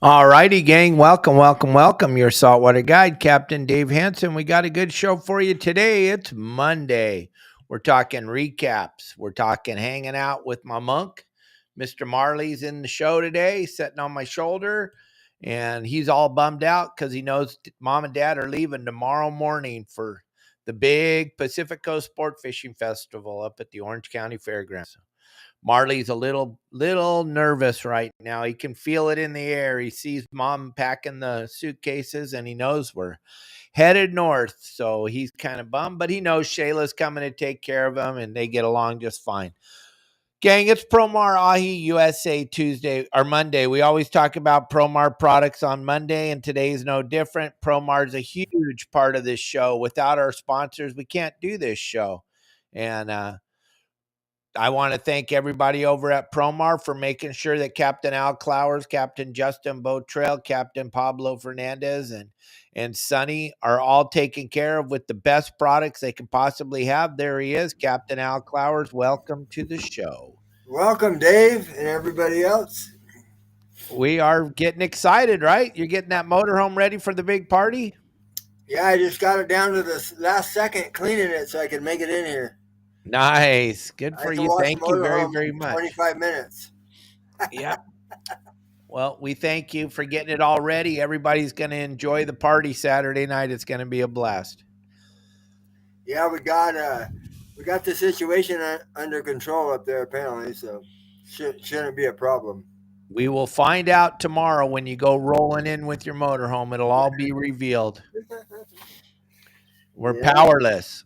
All righty, gang. Welcome. Your saltwater guide, Captain Dave Hansen. We got a good show for you today. It's Monday. We're talking recaps. We're talking hanging out with my monk. Mr. Marley's in the show today, sitting on my shoulder, and he's all bummed out because he knows mom and dad are leaving tomorrow morning for the big Pacific Coast Sport Fishing Festival up at the Orange County Fairgrounds. Marley's a little nervous right now. He can feel it in the air. He sees mom packing the suitcases and he knows we're headed north. So he's kind of bummed, but he knows Shayla's coming to take care of him and they get along just fine. Gang, it's Promar Ahi USA Tuesday or Monday. We always talk about Promar products on Monday, and today's no different. Promar is a huge part of this show. Without our sponsors, we can't do this show. And I want to thank everybody over at Promar for making sure that Captain Al Clowers, Captain Justin Botrell, Captain Pablo Fernandez, and Sonny are all taken care of with the best products they can possibly have. There he is, Captain Al Clowers. Welcome to the show. Welcome, Dave, and everybody else. We are getting excited, right? You're getting that motorhome ready for the big party? Yeah, I just got it down to the last second cleaning it so I can make it in here. Nice. Good I for have to you. wash the Thank you very, motorhome very in much. 25 minutes. Yeah. Well, we thank you for getting it all ready. Everybody's going to enjoy the party Saturday night. It's going to be a blast. Yeah, we got the situation under control up there apparently, so shouldn't be a problem. We will find out tomorrow when you go rolling in with your motorhome. It'll all be revealed. We're powerless.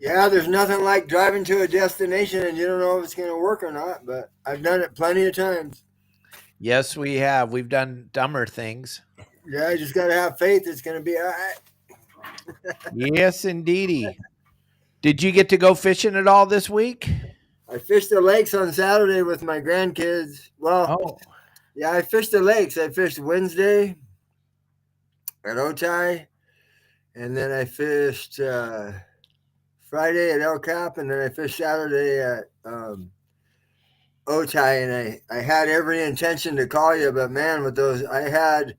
Yeah, there's nothing like driving to a destination and you don't know if it's going to work or not, but I've done it plenty of times. Yes, we have. We've done dumber things. Yeah, you just got to have faith it's going to be all right. Yes, indeedy. Did you get to go fishing at all this week? I fished the lakes on Saturday with my grandkids. Well, yeah, I fished the lakes. I fished Wednesday at Otay, and then I fished Friday at El Cap, and then I fished Saturday at Otay. And I had every intention to call you, but man, with those, I had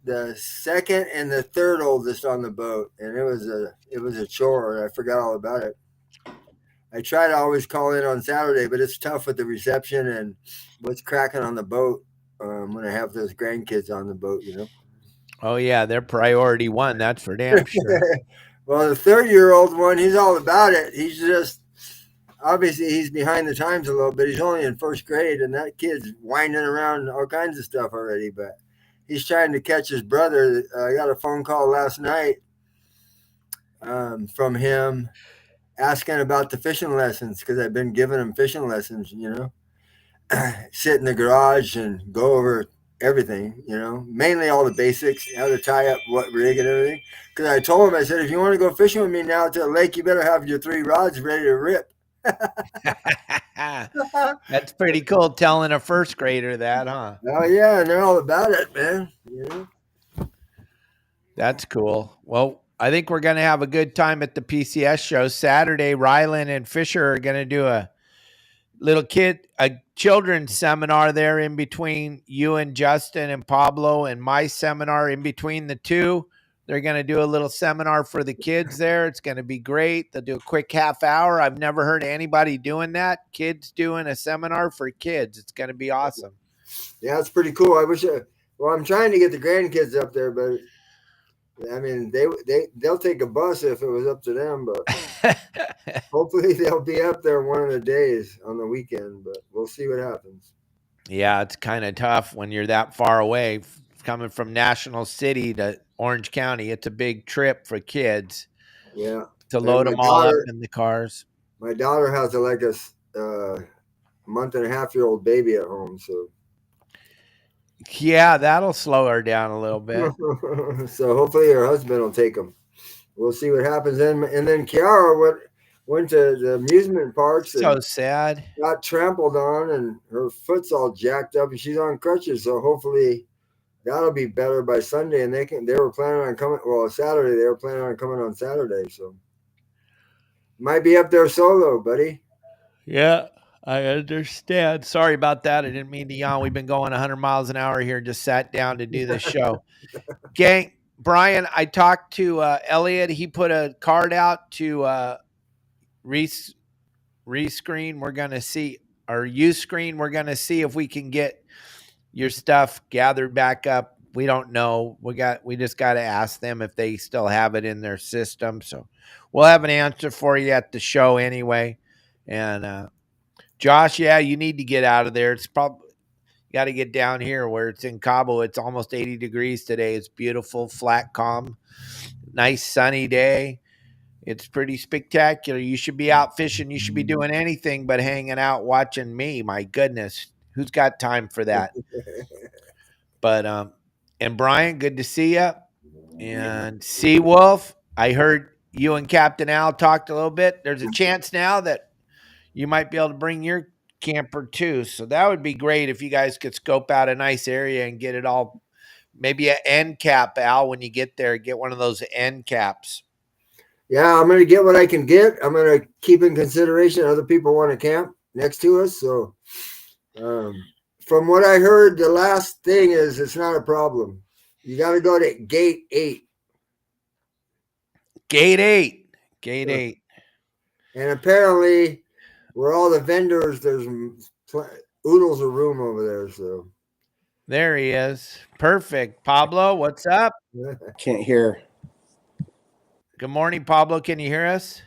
the second and the third oldest on the boat, and it was a chore, and I forgot all about it. I try to always call in on Saturday, but it's tough with the reception and what's cracking on the boat when I have those grandkids on the boat, you know. Oh, yeah, they're priority one. That's for damn sure. Well, the 30-year-old one, he's all about it. He's just, obviously, he's behind the times a little bit. He's only in first grade, and that kid's winding around all kinds of stuff already, but he's trying to catch his brother. I got a phone call last night from him asking about the fishing lessons because I've been giving him fishing lessons, you know, sit in the garage and go over everything, you know, mainly all the basics, how to tie up what rig and everything. Because I told him, I said, if you want to go fishing with me now to the lake, you better have your 3 rods ready to rip. That's pretty cool telling a first grader that, huh? Oh, yeah, and they're all about it, man. You know? That's cool. Well, I think we're going to have a good time at the PCS show Saturday. Rylan and Fisher are going to do a children's seminar there in between you and Justin and Pablo, and my seminar in between the two. They're going to do a little seminar for the kids there. It's going to be great. They'll do a quick half hour. I've never heard anybody doing that. Kids doing a seminar for kids. It's going to be awesome. Yeah, it's pretty cool. I wish. I'm trying to get the grandkids up there, but I mean, they'll take a bus if it was up to them, but hopefully they'll be up there one of the days on the weekend, but we'll see what happens. Yeah, it's kind of tough when you're that far away coming from National City to Orange County. It's a big trip for kids. Yeah. To load them all up in the cars. My daughter has a month and a half-year-old baby at home, so. Yeah, that'll slow her down a little bit. So hopefully her husband will take them. We'll see what happens. And then Kiara went to the amusement parks. So sad. Got trampled on, and her foot's all jacked up, and she's on crutches. So hopefully that'll be better by Sunday. And they were planning on coming. Well, Saturday they were planning on coming on Saturday. So might be up there solo, buddy. Yeah. I understand. Sorry about that. I didn't mean to yawn. We've been going 100 miles an hour here. Just sat down to do this show. Gang, Brian, I talked to Elliot. He put a card out to rescreen. We're going to see, or use screen. We're going to see if we can get your stuff gathered back up. We don't know. We just got to ask them if they still have it in their system. So we'll have an answer for you at the show anyway. And Josh, yeah, you need to get out of there. It's probably got to get down here where it's in Cabo. It's almost 80 degrees today. It's beautiful, flat, calm, nice sunny day. It's pretty spectacular. You should be out fishing. You should be doing anything but hanging out watching me. My goodness, who's got time for that? But and Brian, good to see you. And Seawolf, I heard you and Captain Al talked a little bit. There's a chance now that you might be able to bring your camper too. So that would be great if you guys could scope out a nice area and get it all, maybe an end cap, Al, when you get there, get one of those end caps. Yeah, I'm going to get what I can get. I'm going to keep in consideration other people want to camp next to us. So from what I heard, the last thing is it's not a problem. You got to go to gate 8. Gate 8. Gate 8. And apparently, where all the vendors, there's oodles of room over there. So there he is. Perfect. Pablo, what's up? Can't hear. Good morning, Pablo. Can you hear us?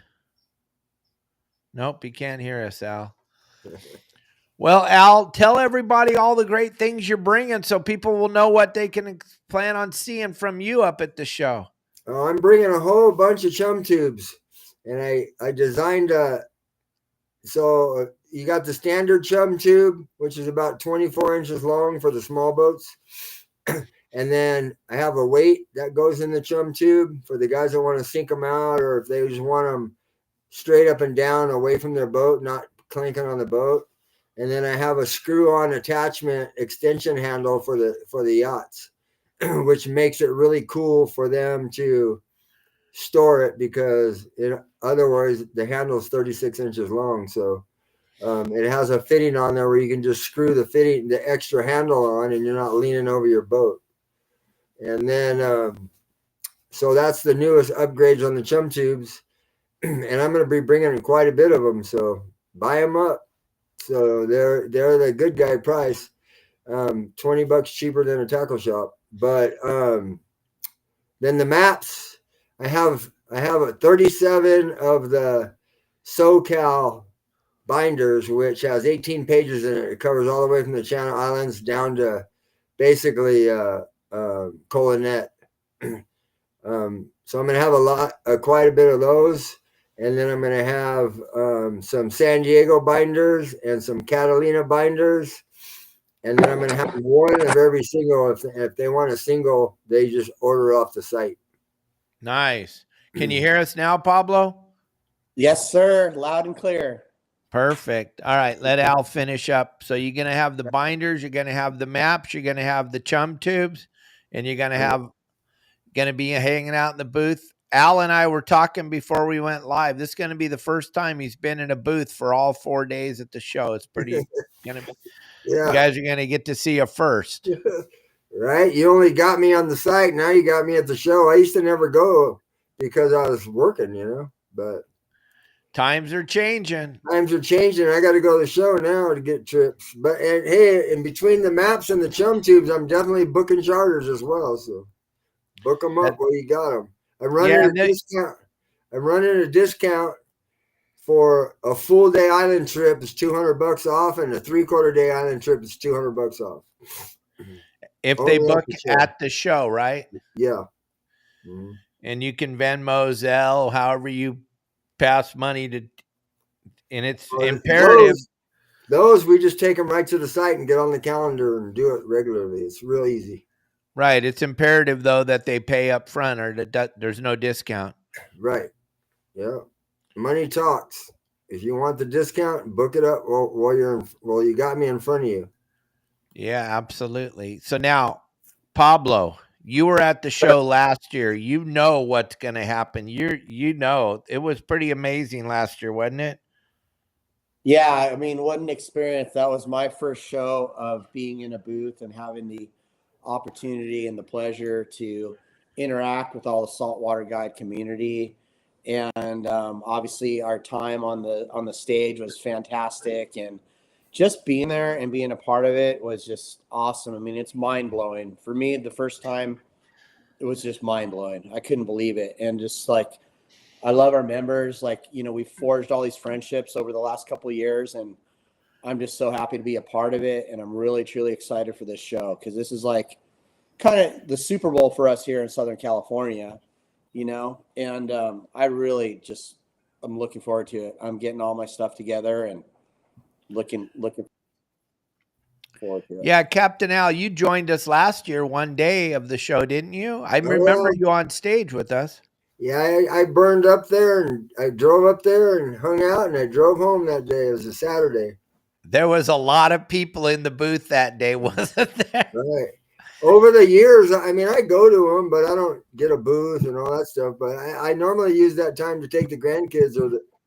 Nope, he can't hear us, Al. Well, Al, tell everybody all the great things you're bringing so people will know what they can plan on seeing from you up at the show. Oh, I'm bringing a whole bunch of chum tubes, and I designed so you got the standard chum tube, which is about 24 inches long for the small boats. And then I have a weight that goes in the chum tube for the guys that want to sink them out, or if they just want them straight up and down away from their boat, not clanking on the boat. And then I have a screw-on attachment extension handle for the yachts, which makes it really cool for them to store it, because otherwise the handle is 36 inches long. So it has a fitting on there where you can just screw the extra handle on, and you're not leaning over your boat. And then so that's the newest upgrades on the chum tubes. And I'm going to be bringing quite a bit of them. So buy them up. So they're the good guy price, $20 cheaper than a tackle shop. But then the maps, I have a 37 of the SoCal binders, which has 18 pages in it. It covers all the way from the Channel Islands down to basically Colonet. So I'm going to have quite a bit of those. And then I'm going to have some San Diego binders and some Catalina binders. And then I'm going to have one of every single. If they want a single, they just order off the site. Nice. Can you hear us now, Pablo? Yes, sir. Loud and clear. Perfect. All right. Let Al finish up. So you're going to have the binders. You're going to have the maps. You're going to have the chum tubes. And you're going to be hanging out in the booth. Al and I were talking before we went live. This is going to be the first time he's been in a booth for all 4 days at the show. It's pretty going to be. Yeah. You guys are going to get to see a first. Right? You only got me on the site. Now you got me at the show. I used to never go because I was working, but times are changing. I got to go to the show now to get trips. But hey, in between the maps and the chum tubes, I'm definitely booking charters as well. So book them up while you got them. I'm running a discount for a full day island trip is $200 off, and a 3/4 day island trip is $200 off. If they book at the show, right? Yeah. Mm-hmm. And you can Venmo, Zelle, however you pass money to, and it's imperative. Those we just take them right to the site and get on the calendar and do it regularly. It's real easy. Right. It's imperative though that they pay up front, or that there's no discount. Right. Yeah. Money talks. If you want the discount, book it up while you got me in front of you. Yeah, absolutely. So now, Pablo, you were at the show last year. You know what's going to happen. You know, it was pretty amazing last year, wasn't it? Yeah, I mean, what an experience. That was my first show of being in a booth and having the opportunity and the pleasure to interact with all the saltwater guide community. And obviously our time on the stage was fantastic, and just being there and being a part of it was just awesome. I mean, it's mind-blowing. For me, the first time, it was just mind-blowing. I couldn't believe it. And just like, I love our members. Like, we've forged all these friendships over the last couple of years, and I'm just so happy to be a part of it. And I'm really, truly excited for this show, because this is like kind of the Super Bowl for us here in Southern California, and I really just, I'm looking forward to it. I'm getting all my stuff together and looking forward to it. Yeah, Captain Al, you joined us last year one day of the show, didn't you? I Oh, remember yeah. you on stage with us. Yeah, I burned up there, and I drove up there and hung out, and I drove home that day. It was a Saturday. There was a lot of people in the booth that day, wasn't there? Right. Over the years, I mean, I go to them, but I don't get a booth and all that stuff. But I normally use that time to take the grandkids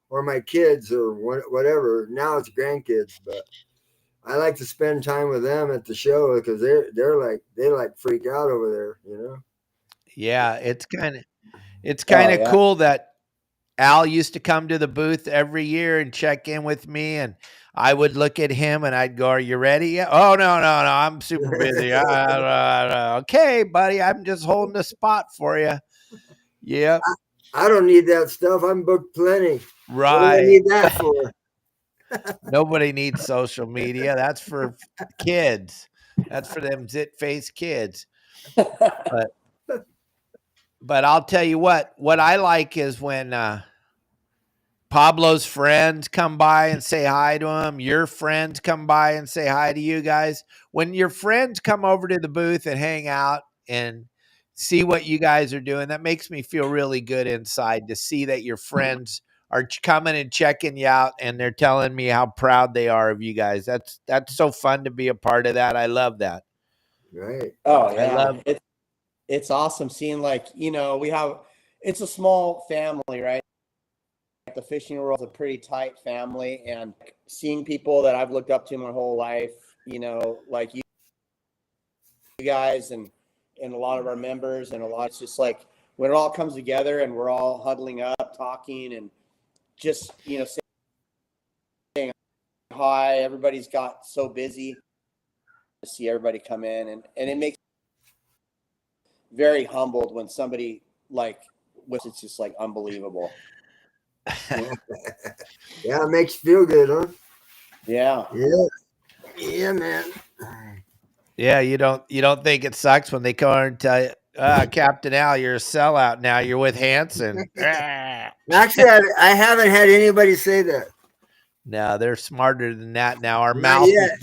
or my kids or whatever. Now it's grandkids, but I like to spend time with them at the show, because they like freak out over there. Yeah, it's kind of Oh, yeah. cool that Al used to come to the booth every year and check in with me, and I would look at him and I'd go, "Are you ready yet?" "Oh, no, I'm super busy." "Okay, buddy, I'm just holding the spot for you." Yep. I don't need that stuff. I'm booked plenty. What do I Right. need that for? Nobody needs social media. That's for kids. That's for them zit-faced kids. But I'll tell you what I like is when Pablo's friends come by and say hi to him. Your friends come by and say hi to you guys. When your friends come over to the booth and hang out and see what you guys are doing, that makes me feel really good inside, to see that your friends are coming and checking you out, and they're telling me how proud they are of you guys. That's so fun to be a part of that. I love that. Right. Oh, I yeah. love It's awesome seeing, like, it's a small family, right? The fishing world is a pretty tight family, and seeing people that I've looked up to my whole life, like you guys and a lot of our members, and it's just like when it all comes together and we're all huddling up, talking, and just, saying hi. Everybody's got so busy to see everybody come in, and it makes me very humbled when somebody, like, which it's just like unbelievable. Yeah, it makes you feel good, huh? Yeah. Yeah, man. Yeah, you don't think it sucks when they come and tell you, Captain Al, you're a sellout now. You're with Hanson. Actually, I haven't had anybody say that. No, they're smarter than that now. Not yet.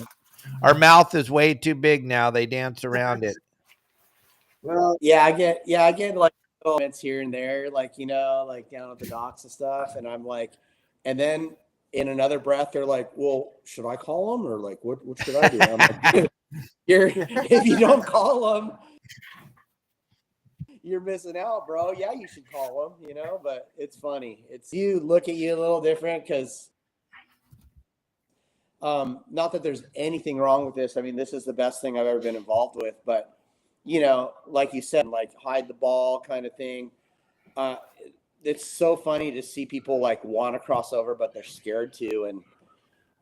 Our mouth is way too big now. They dance around it. Well, Yeah, I get like comments here and there, like, like down at the docks and stuff, and I'm like, and then in another breath, they're like, "Well, should I call them, or like, what should I do?" I'm like, if you don't call them, you're missing out, bro. Yeah, you should call them, but it's funny. It's, you look at you a little different, because not that there's anything wrong with this. I mean, this is the best thing I've ever been involved with, but like you said, like hide the ball kind of thing. It's so funny to see people like want to cross over, but they're scared to. And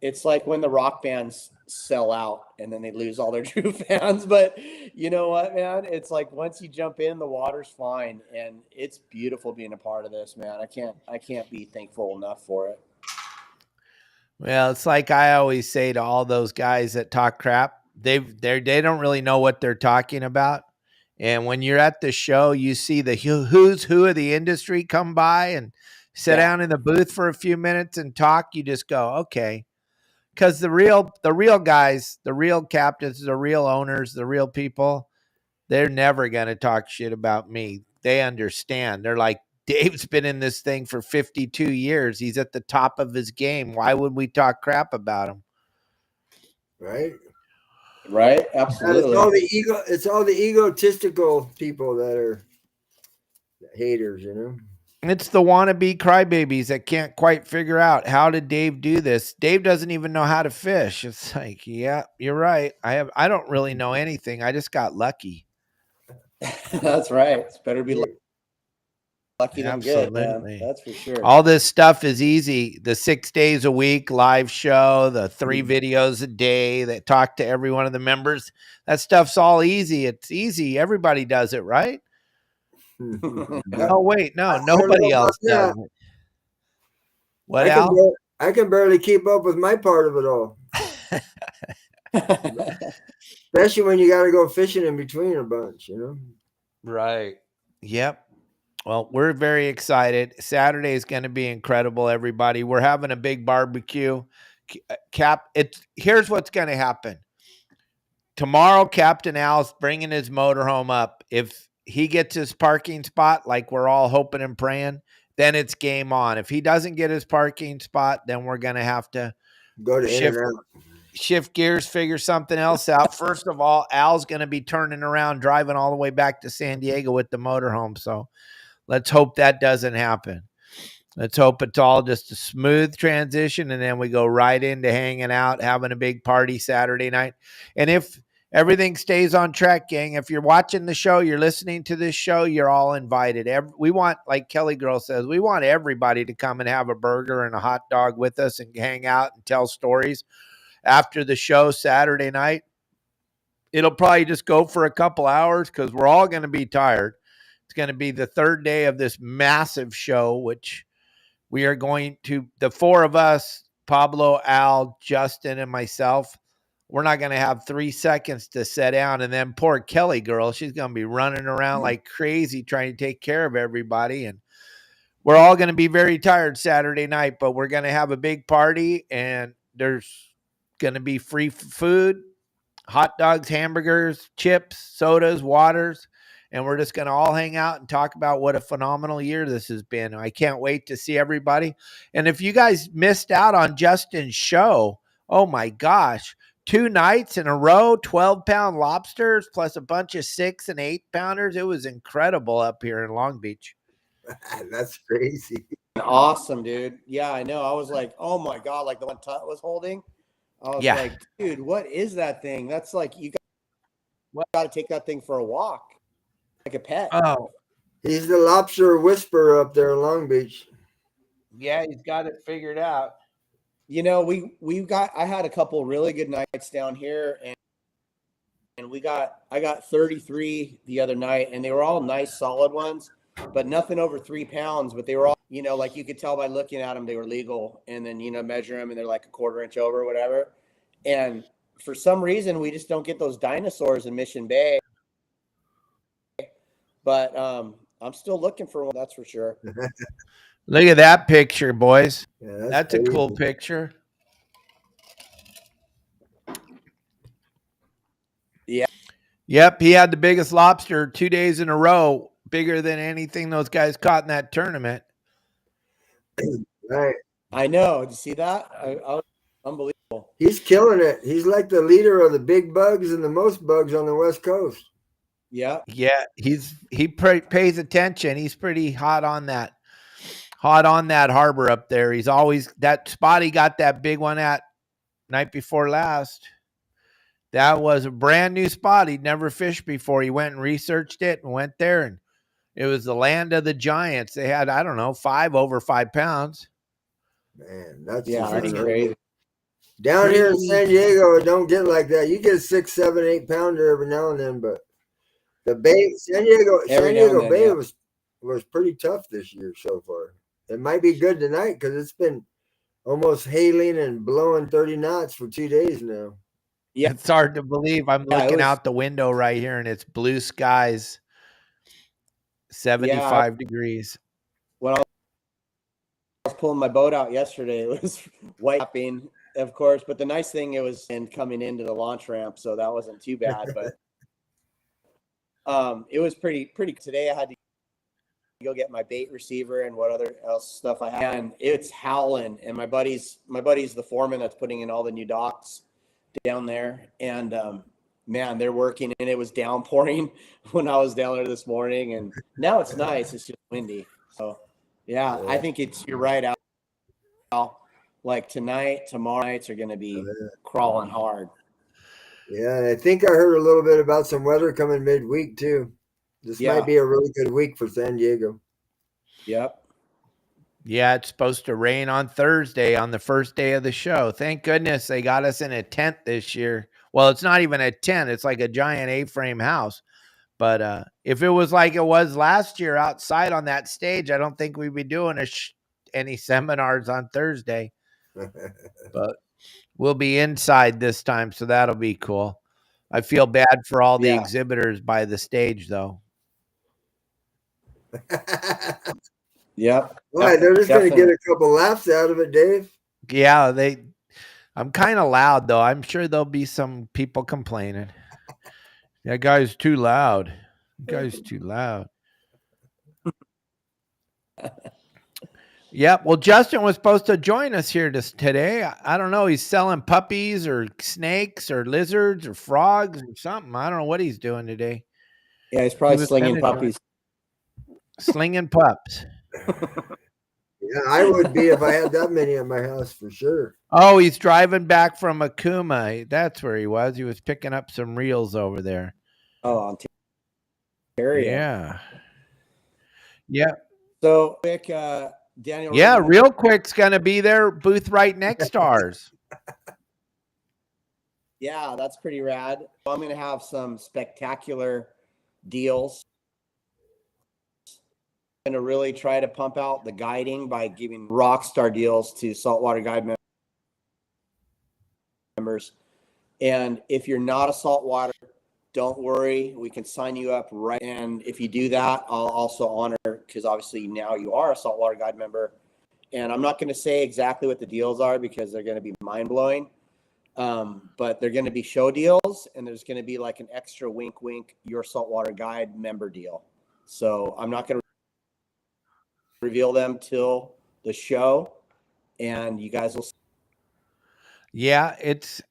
it's like when the rock bands sell out and then they lose all their true fans. But you know what, man? It's like once you jump in, the water's fine, and it's beautiful being a part of this, man. I can't be thankful enough for it. Well, it's like I always say to all those guys that talk crap, they don't really know what they're talking about. And when you're at the show, you see the who's who of the industry come by and sit down in the booth for a few minutes and talk. You just go, okay. Because the real guys, the real captains, the real owners, the real people, they're never going to talk shit about me. They understand. They're like, Dave's been in this thing for 52 years. He's at the top of his game. Why would we talk crap about him? Right. Absolutely. It's all the egotistical people that are haters, It's the wannabe crybabies that can't quite figure out how did Dave do this. Dave doesn't even know how to fish. It's like, yeah, you're right. I don't really know anything. I just got lucky. That's right. It's better to be lucky than good, man. Absolutely. That's for sure. All this stuff is easy. The 6 days a week live show, the 3 videos a day that talk to every one of the members. That stuff's all easy. It's easy. Everybody does it, right? Oh, wait, no, nobody else does it. What, Al? I can barely keep up with my part of it all. Especially when you got to go fishing in between a bunch, you know? Right. Yep. Well, we're very excited. Saturday is going to be incredible, everybody. We're having a big barbecue. Here's what's going to happen. Tomorrow, Captain Al's bringing his motorhome up. If he gets his parking spot, like we're all hoping and praying, then it's game on. If he doesn't get his parking spot, then we're going to have to go to shift gears, figure something else out. First of all, Al's going to be turning around, driving all the way back to San Diego with the motorhome. So let's hope that doesn't happen. Let's hope it's all just a smooth transition, and then we go right into hanging out, having a big party Saturday night. And if everything stays on track, gang, if you're watching the show, you're listening to this show, you're all invited. We want, like Kelly Girl says, we want everybody to come and have a burger and a hot dog with us and hang out and tell stories after the show Saturday night. It'll probably just go for a couple hours because we're all going to be tired. It's going to be the 3rd day of this massive show, which we are going to, the 4 of us, Pablo, Al, Justin, and myself, we're not going to have 3 seconds to sit down. And then poor Kelly Girl, she's going to be running around like crazy trying to take care of everybody. And we're all going to be very tired Saturday night, but we're going to have a big party, and there's going to be free food, hot dogs, hamburgers, chips, sodas, waters. And we're just going to all hang out and talk about what a phenomenal year this has been. I can't wait to see everybody. And if you guys missed out on Justin's show, oh my gosh, 2 nights in a row, 12-pound lobsters plus a bunch of 6 and 8-pounders. It was incredible up here in Long Beach. That's crazy. Awesome, dude. Yeah, I know. I was like, oh my God, like the one Tut was holding. I was like, dude, what is that thing? That's like, you got to take that thing for a walk. Like a pet. Oh, he's the lobster whisperer up there in Long Beach. Yeah, he's got it figured out. You know, I had a couple really good nights down here, and I got 33 the other night, and they were all nice, solid ones, but nothing over 3 pounds. But they were all, you know, like you could tell by looking at them, they were legal, and then, you know, measure them, and they're like a 1/4 inch over, or whatever. And for some reason, we just don't get those dinosaurs in Mission Bay. But I'm still looking for one, that's for sure. Look at that picture, boys. Yeah, that's a cool picture. Yeah. Yep, he had the biggest lobster 2 days in a row, bigger than anything those guys caught in that tournament. Right. I know. Did you see that? Unbelievable. He's killing it. He's like the leader of the big bugs and the most bugs on the West Coast. Yeah. Yeah, he pays attention. He's pretty hot on that harbor up there. He's always, that spot he got that big one at night before last. That was a brand new spot. He'd never fished before. He went and researched it and went there, and it was the land of the giants. They had, I don't know, 5 over 5 pounds. Man, that's crazy. Down here in San Diego, it don't get like that. You get 6, 7, 8 pounder every now and then, but the Bay, San Diego Bay was pretty tough this year so far. It might be good tonight because it's been almost hailing and blowing 30 knots for 2 days now. Yeah, it's hard to believe. I'm looking out the window right here, and it's blue skies, 75 degrees. When I was pulling my boat out yesterday, it was wiping, of course. But the nice thing, it was coming into the launch ramp, so that wasn't too bad. But it was pretty. Today I had to go get my bait receiver and what other else stuff I had, and it's howling. And my buddy's the foreman that's putting in all the new docks down there, and man, they're working, and it was downpouring when I was down there this morning, and now it's nice. It's just windy, so Yeah, I think you're right, Al. Like tonight, tomorrow nights are going to be crawling hard. Yeah, and I think I heard a little bit about some weather coming midweek too. This might be a really good week for San Diego. Yep. Yeah, it's supposed to rain on Thursday on the first day of the show. Thank goodness they got us in a tent this year. Well, it's not even a tent. It's like a giant A-frame house. But if it was like it was last year outside on that stage, I don't think we'd be doing any seminars on Thursday. But we'll be inside this time, so that'll be cool. I feel bad for all the exhibitors by the stage, though. Yep. Why, they're just going to get a couple laughs out of it, Dave. Yeah, I'm kind of loud, though. I'm sure there'll be some people complaining. That guy's too loud. That guy's too loud. Yep. Well, Justin was supposed to join us here today. I don't know. He's selling puppies or snakes or lizards or frogs or something. I don't know what he's doing today. Yeah, he's probably slinging puppies. Slinging pups. Yeah, I would be if I had that many at my house for sure. Oh, he's driving back from Okuma. That's where he was. He was picking up some reels over there. Oh, Ontario. Yeah. Yeah. So, quick, Daniel. Yeah, Real Quick's going to be there, booth right next to ours. Yeah, that's pretty rad. I'm going to have some spectacular deals. I'm going to really try to pump out the guiding by giving rock star deals to Saltwater Guide members. And if you're not a saltwater, don't worry. We can sign you up right. And if you do that, I'll also honor, because obviously now you are a Saltwater Guide member. And I'm not going to say exactly what the deals are because they're going to be mind blowing. But they're going to be show deals, and there's going to be like an extra wink, wink, your Saltwater Guide member deal. So I'm not going to reveal them till the show, and you guys will see. Yeah, it's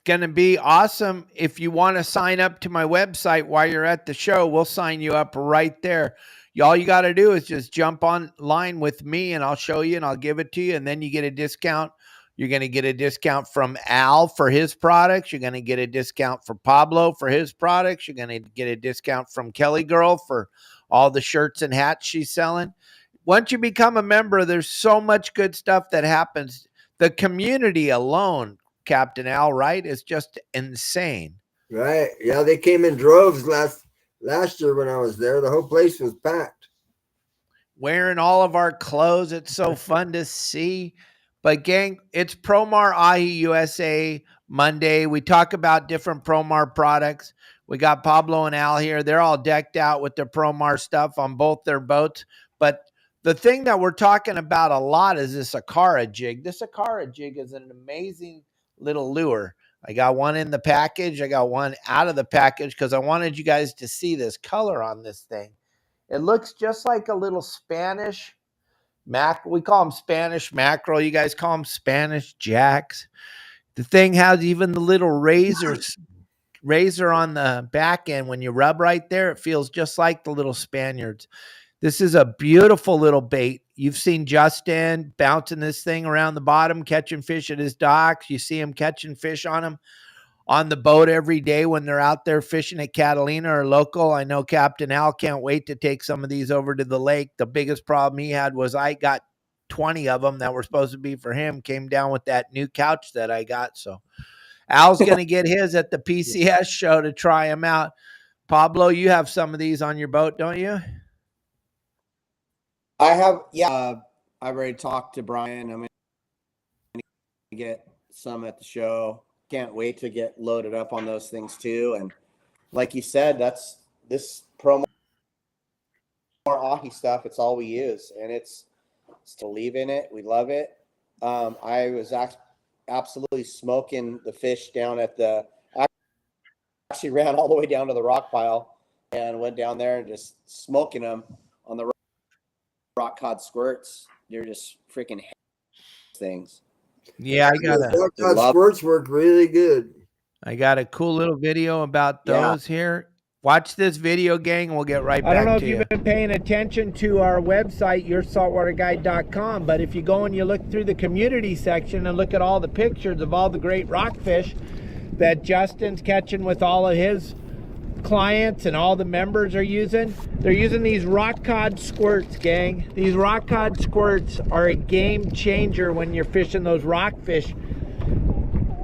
going to be awesome. If you want to sign up to my website while you're at the show, we'll sign you up right there. All you got to do is just jump online with me, and I'll show you, and I'll give it to you, and then you get a discount. You're going to get a discount from Al for his products. You're going to get a discount for Pablo for his products. You're going to get a discount from Kelly Girl for all the shirts and hats she's selling. Once you become a member, there's so much good stuff that happens. The community alone, Captain Al, right, is just insane. Right. Yeah, they came in droves last year when I was there. The whole place was packed. Wearing all of our clothes. It's so fun to see. But gang, it's Promar Ahi USA Monday. We talk about different Promar products. We got Pablo and Al here. They're all decked out with their Promar stuff on both their boats. But the thing that we're talking about a lot is this Akara jig. This Akara jig is an amazing little lure. I got one in the package. I got one out of the package because I wanted you guys to see this color on this thing. It looks just like a little Spanish mackerel. We call them Spanish mackerel. You guys call them Spanish jacks. The thing has even the little razor on the back end. When you rub right there, it feels just like the little Spaniards. This is a beautiful little bait. You've seen Justin bouncing this thing around the bottom, catching fish at his docks. You see him catching fish on him on the boat every day when they're out there fishing at Catalina or local. I know Captain Al can't wait to take some of these over to the lake. The biggest problem he had was I got 20 of them that were supposed to be for him, came down with that new couch that I got. So Al's going to get his at the PCS show to try them out. Pablo, you have some of these on your boat, don't you? I have, yeah. I've already talked to Brian. I'm going to get some at the show. Can't wait to get loaded up on those things too. And like you said, that's this Promar Ahi stuff. It's all we use, and it's to believe in it. We love it. I was absolutely smoking the fish down at the. Actually, ran all the way down to the rock pile and went down there and just smoking them on the rock cod squirts. They're just freaking things. Yeah, I got rock cod squirts work really good. I got a cool little video about those here. Watch this video, gang, and we'll get right back to you. I don't know if you've been paying attention to our website, yoursaltwaterguide.com, but if you go and you look through the community section and look at all the pictures of all the great rockfish that Justin's catching with all of his clients and all the members are using, they're using these rock cod squirts, gang. These rock cod squirts are a game changer when you're fishing those rockfish.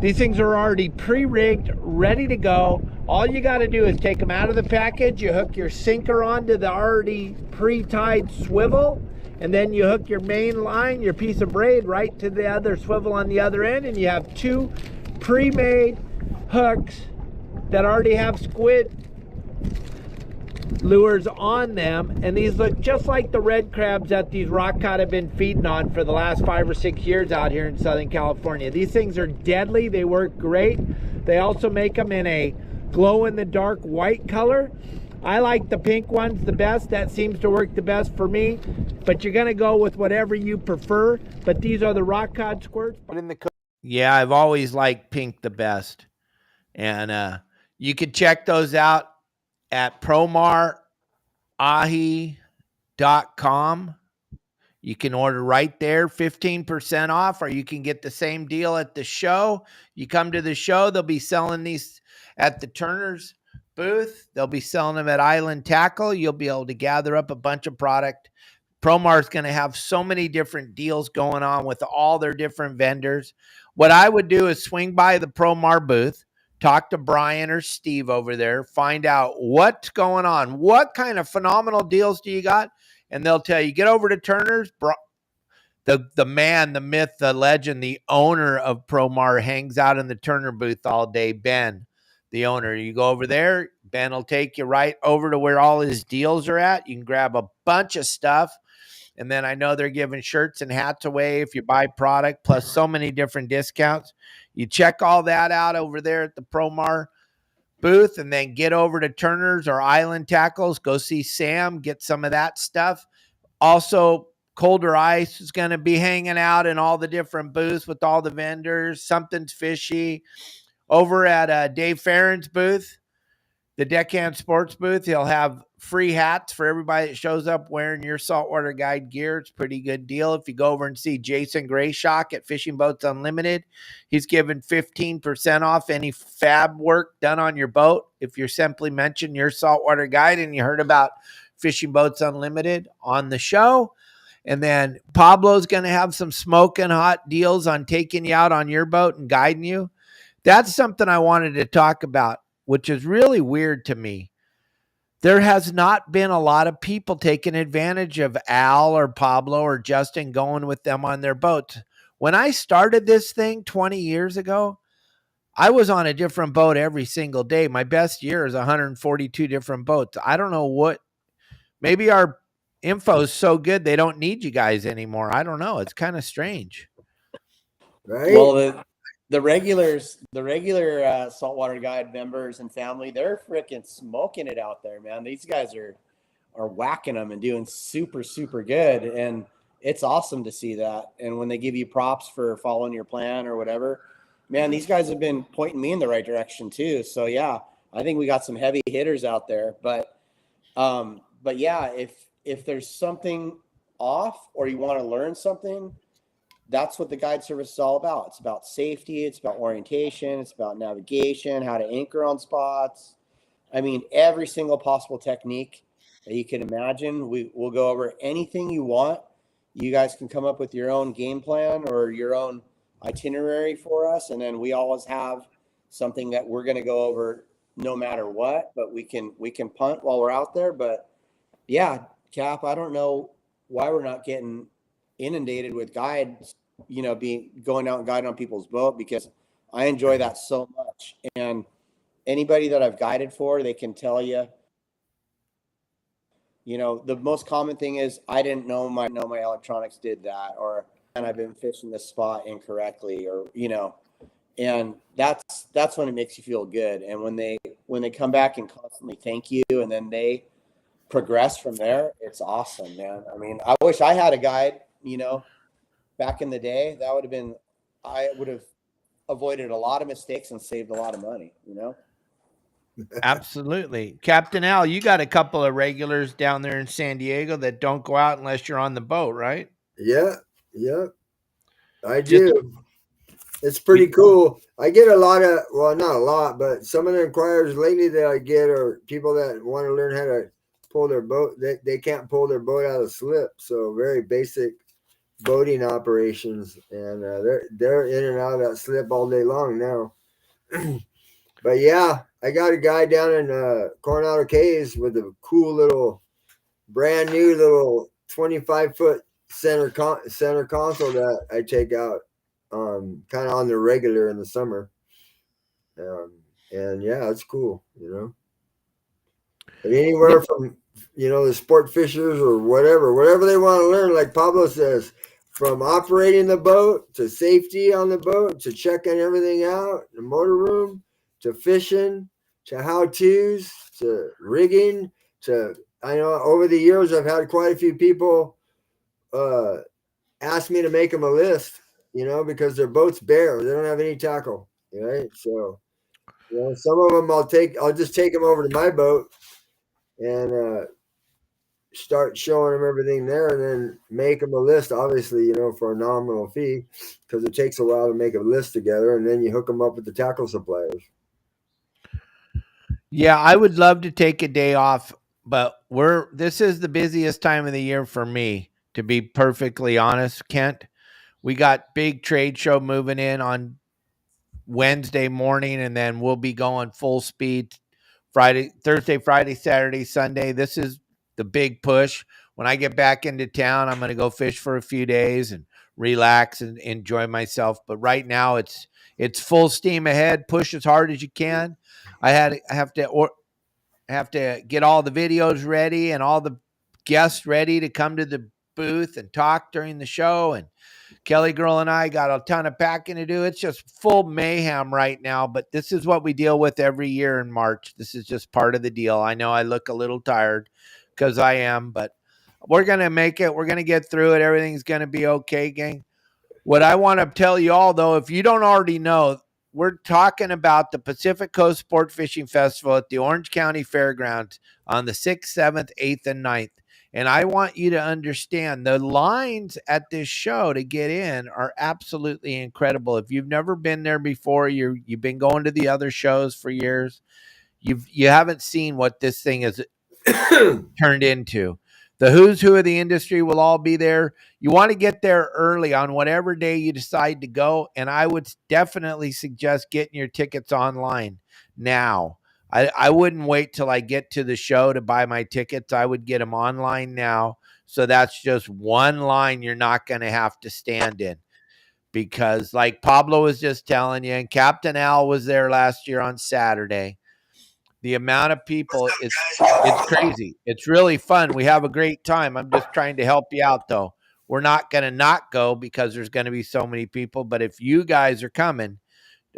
These things are already pre-rigged, ready to go. All you got to do is take them out of the package, you hook your sinker onto the already pre-tied swivel, and then you hook your main line, your piece of braid, right to the other swivel on the other end, and you have two pre-made hooks that already have squid lures on them, and these look just like the red crabs that these rock cod have been feeding on for the last 5 or 6 years out here in Southern California. These things are deadly. They work great. They also make them in a glow-in-the-dark white color. I like the pink ones the best. That seems to work the best for me, but you're gonna go with whatever you prefer. But these are the rock cod squirts. Yeah, I've always liked pink the best, and you can check those out at PromarAhi.com. You can order right there, 15% off, or you can get the same deal at the show. You come to the show, they'll be selling these at the Turner's booth. They'll be selling them at Island Tackle. You'll be able to gather up a bunch of product. Promar's going to have so many different deals going on with all their different vendors. What I would do is swing by the Promar booth, talk to Brian or Steve over there, find out what's going on. What kind of phenomenal deals do you got? And they'll tell you, get over to Turner's. The man, the myth, the legend, the owner of Promar hangs out in the Turner booth all day, Ben, the owner. You go over there, Ben will take you right over to where all his deals are at. You can grab a bunch of stuff. And then I know they're giving shirts and hats away if you buy product, plus so many different discounts. You check all that out over there at the Promar booth, and then get over to Turner's or Island Tackles. Go see Sam, get some of that stuff. Also, Colder Ice is going to be hanging out in all the different booths with all the vendors. Something's Fishy. Over at Dave Farron's booth, the Deckhand Sports booth, he'll have free hats for everybody that shows up wearing your Saltwater Guide gear. It's a pretty good deal. If you go over and see Jason Grayshock at Fishing Boats Unlimited, he's giving 15% off any fab work done on your boat. If you simply mention your Saltwater Guide and you heard about Fishing Boats Unlimited on the show. And then Pablo's going to have some smoking hot deals on taking you out on your boat and guiding you. That's something I wanted to talk about, which is really weird to me. There has not been a lot of people taking advantage of Al or Pablo or Justin going with them on their boats. When I started this thing 20 years ago, I was on a different boat every single day. My best year is 142 different boats. I don't know what, maybe our info is so good they don't need you guys anymore. I don't know. It's kind of strange. Right? Well, the regular Saltwater Guide members and family, they're freaking smoking it out there, man. These guys are whacking them and doing super, super good. And it's awesome to see that. And when they give you props for following your plan or whatever, man, these guys have been pointing me in the right direction too. So yeah, I think we got some heavy hitters out there, but yeah, if there's something off or you want to learn something, that's what the guide service is all about. It's about safety. It's about orientation. It's about navigation, how to anchor on spots. I mean, every single possible technique that you can imagine. We'll go over anything you want. You guys can come up with your own game plan or your own itinerary for us. And then we always have something that we're going to go over no matter what, but we can punt while we're out there. But yeah, Cap, I don't know why we're not getting inundated with guides, going out and guiding on people's boat, because I enjoy that so much. And anybody that I've guided for, they can tell you, the most common thing is, I didn't know my electronics did that, and I've been fishing this spot incorrectly, and that's when it makes you feel good. And when they come back and constantly thank you, and then they progress from there, it's awesome, man. I mean, I wish I had a guide, back in the day. I would have avoided a lot of mistakes and saved a lot of money, Absolutely. Captain Al, you got a couple of regulars down there in San Diego that don't go out unless you're on the boat, right? Yeah, yeah, I Just do. It's pretty we cool. I get a lot of, well, not a lot, but some of the inquiries lately that I get are people that want to learn how to pull their boat. They can't pull their boat out of slip. So very basic boating operations, and they're in and out of that slip all day long now. But yeah, I got a guy down in Coronado Cays with a cool little, brand new little 25-foot center console that I take out kind of on the regular in the summer. Um, and yeah, it's cool, you know. But yeah, anywhere from, you know, the sport fishers or whatever they want to learn, like Pablo says, from operating the boat to safety on the boat to checking everything out, the motor room to fishing to how to's to rigging to, I know over the years I've had quite a few people uh, ask me to make them a list, you know, because their boat's bare, they don't have any tackle, right? So, you know, some of them I'll just take them over to my boat and start showing them everything there, and then make them a list. Obviously, you know, for a nominal fee, because it takes a while to make a list together, and then you hook them up with the tackle suppliers. yeah, I would love to take a day off, but this is the busiest time of the year for me, to be perfectly honest, Kent. We got big trade show moving in on Wednesday morning, and then we'll be going full speed Thursday, Friday, Saturday, Sunday. This is the big push. When I get back into town, I'm going to go fish for a few days and relax and enjoy myself. But right now, it's full steam ahead. Push as hard as you can. I have to get all the videos ready and all the guests ready to come to the booth and talk during the show. And Kelly Girl and I got a ton of packing to do. It's just full mayhem right now, but this is what we deal with every year in March. This is just part of the deal. I know I look a little tired because I am, but we're going to make it. We're going to get through it. Everything's going to be okay, gang. What I want to tell you all, though, if you don't already know, we're talking about the Pacific Coast Sport Fishing Festival at the Orange County Fairgrounds on the 6th, 7th, 8th, and 9th. And I want you to understand the lines at this show to get in are absolutely incredible. If you've never been there before, you've been going to the other shows for years, you haven't seen what this thing is turned into. The who's who of the industry will all be there. You want to get there early on whatever day you decide to go. And I would definitely suggest getting your tickets online now. I wouldn't wait till I get to the show to buy my tickets. I would get them online now. So that's just one line you're not going to have to stand in. Because like Pablo was just telling you, and Captain Al was there last year on Saturday, the amount of people, it's crazy. It's really fun. We have a great time. I'm just trying to help you out, though. We're not going to not go because there's going to be so many people. But if you guys are coming,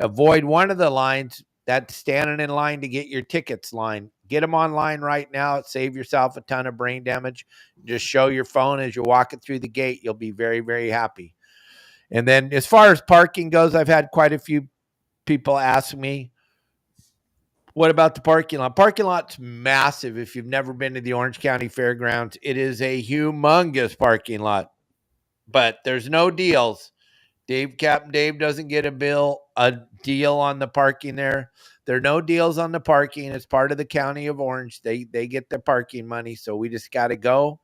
avoid one of the lines. That's standing in line to get your tickets line. Get them online right now. Save yourself a ton of brain damage. Just show your phone as you're walking through the gate. You'll be very, very happy. And then as far as parking goes, I've had quite a few people ask me, what about the parking lot? Parking lot's massive. If you've never been to the Orange County Fairgrounds, it is a humongous parking lot, but there's no deals. Captain Dave doesn't get a deal on the parking there. There are no deals on the parking. It's part of the county of Orange. They get the parking money. So we just got to go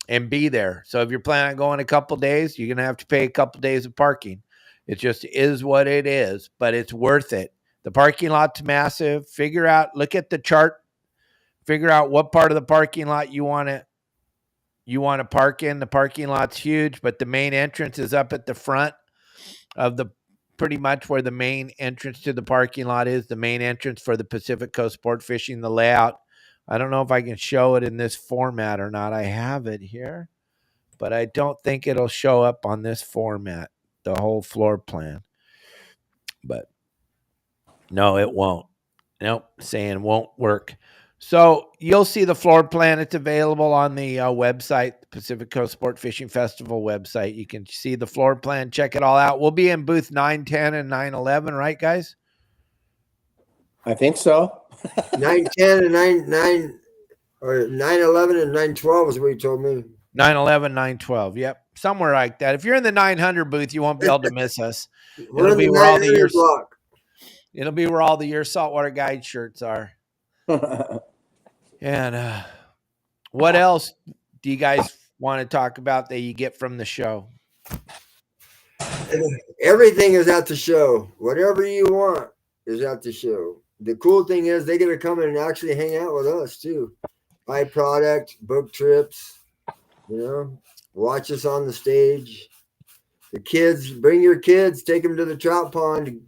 and be there. So if you're planning on going a couple days, you're going to have to pay a couple days of parking. It just is what it is, but it's worth it. The parking lot's massive. Look at the chart, figure out what part of the parking lot you want to park in. The parking lot's huge, but the main entrance is up at the front of the pretty much where the main entrance to the parking lot is, the main entrance for the Pacific Coast Sport Fishing, the layout. I don't know if I can show it in this format or not. I have it here, but I don't think it'll show up on this format, the whole floor plan. But no, it won't. Nope, saying won't work. So you'll see the floor plan. It's available on the website, the Pacific Coast Sport Fishing Festival website. You can see the floor plan, check it all out. We'll be in booth 910 and 911, right, guys? I think so. 910 and 99 or 911 and 912 is what he told me. 911, 912. Yep. Somewhere like that. If you're in the 900 booth, you won't be able to miss us. We're in the Where all the 900 years. block. It'll be where all the Your Saltwater Guide shirts are. And what else do you guys want to talk about that you get from the show? Everything is at the show. Whatever you want is at the show. The cool thing is they get to come in and actually hang out with us too. Buy product, book trips, watch us on the stage. The kids, bring your kids, take them to the trout pond,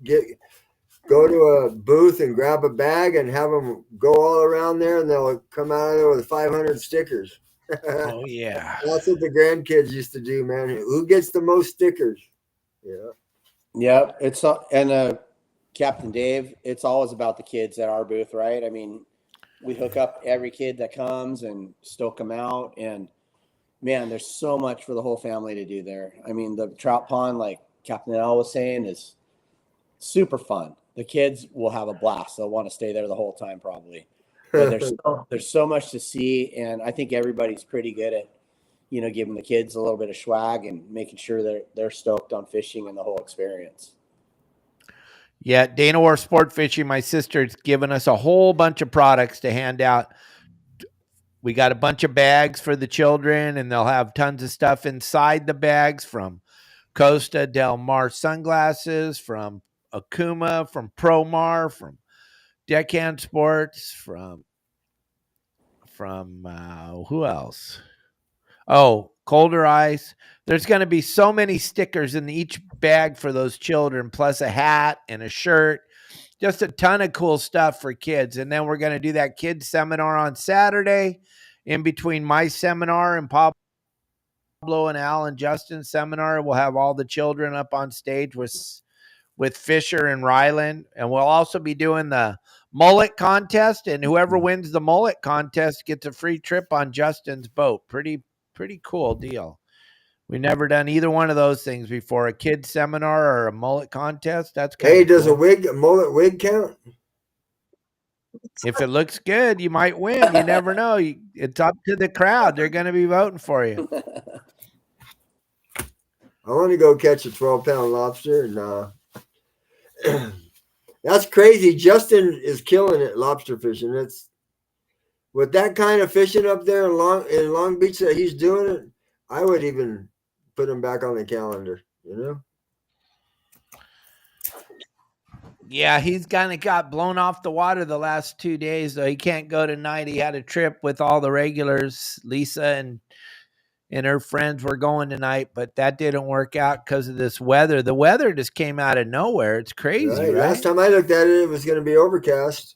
go to a booth and grab a bag and have them go all around there, and they'll come out of there with 500 stickers. Oh, yeah. That's what the grandkids used to do, man. Who gets the most stickers? Yeah. Yep. It's and Captain Dave, it's always about the kids at our booth, right? I mean, we hook up every kid that comes and stoke them out, and man, there's so much for the whole family to do there. I mean, the trout pond, like Captain Al was saying, is super fun. The kids will have a blast. They'll want to stay there the whole time probably. But there's so much to see, and I think everybody's pretty good at, giving the kids a little bit of swag and making sure they're stoked on fishing and the whole experience. Yeah, Dana War Sport Fishing, my sister's given us a whole bunch of products to hand out. We got a bunch of bags for the children, and they'll have tons of stuff inside the bags, from Costa Del Mar sunglasses, from Okuma, from Promar, from Deckhand Sports, from who else? Oh, Colder Ice. There's going to be so many stickers in each bag for those children, plus a hat and a shirt. Just a ton of cool stuff for kids. And then we're going to do that kids seminar on Saturday, in between my seminar and Pablo and Al and Justin's seminar. We'll have all the children up on stage with Fisher and Ryland. And we'll also be doing the mullet contest, and whoever wins the mullet contest gets a free trip on Justin's boat. Pretty cool deal. We've never done either one of those things before, a kids seminar or a mullet contest. That's kind of does cool. a mullet wig count? If it looks good, you might win. You never know. It's up to the crowd. They're going to be voting for you. I want to go catch a 12-pound lobster. And that's crazy. Justin is killing it lobster fishing. It's with that kind of fishing up there in Long Beach that he's doing it. I would even put him back on the calendar. Yeah, he's kind of got blown off the water the last 2 days, though. He can't go tonight. He had a trip with all the regulars. Lisa and her friends were going tonight, but that didn't work out because of this weather. The weather just came out of nowhere. It's crazy, right? Last time I looked at it, it was going to be overcast,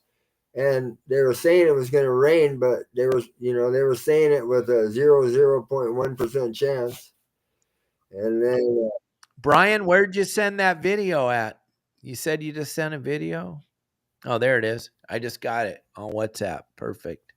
and they were saying it was going to rain, but they were saying it with a 0.1% chance. And then Brian, where'd you send that video at? You said you just sent a video? Oh, there it is. I just got it on WhatsApp. Perfect.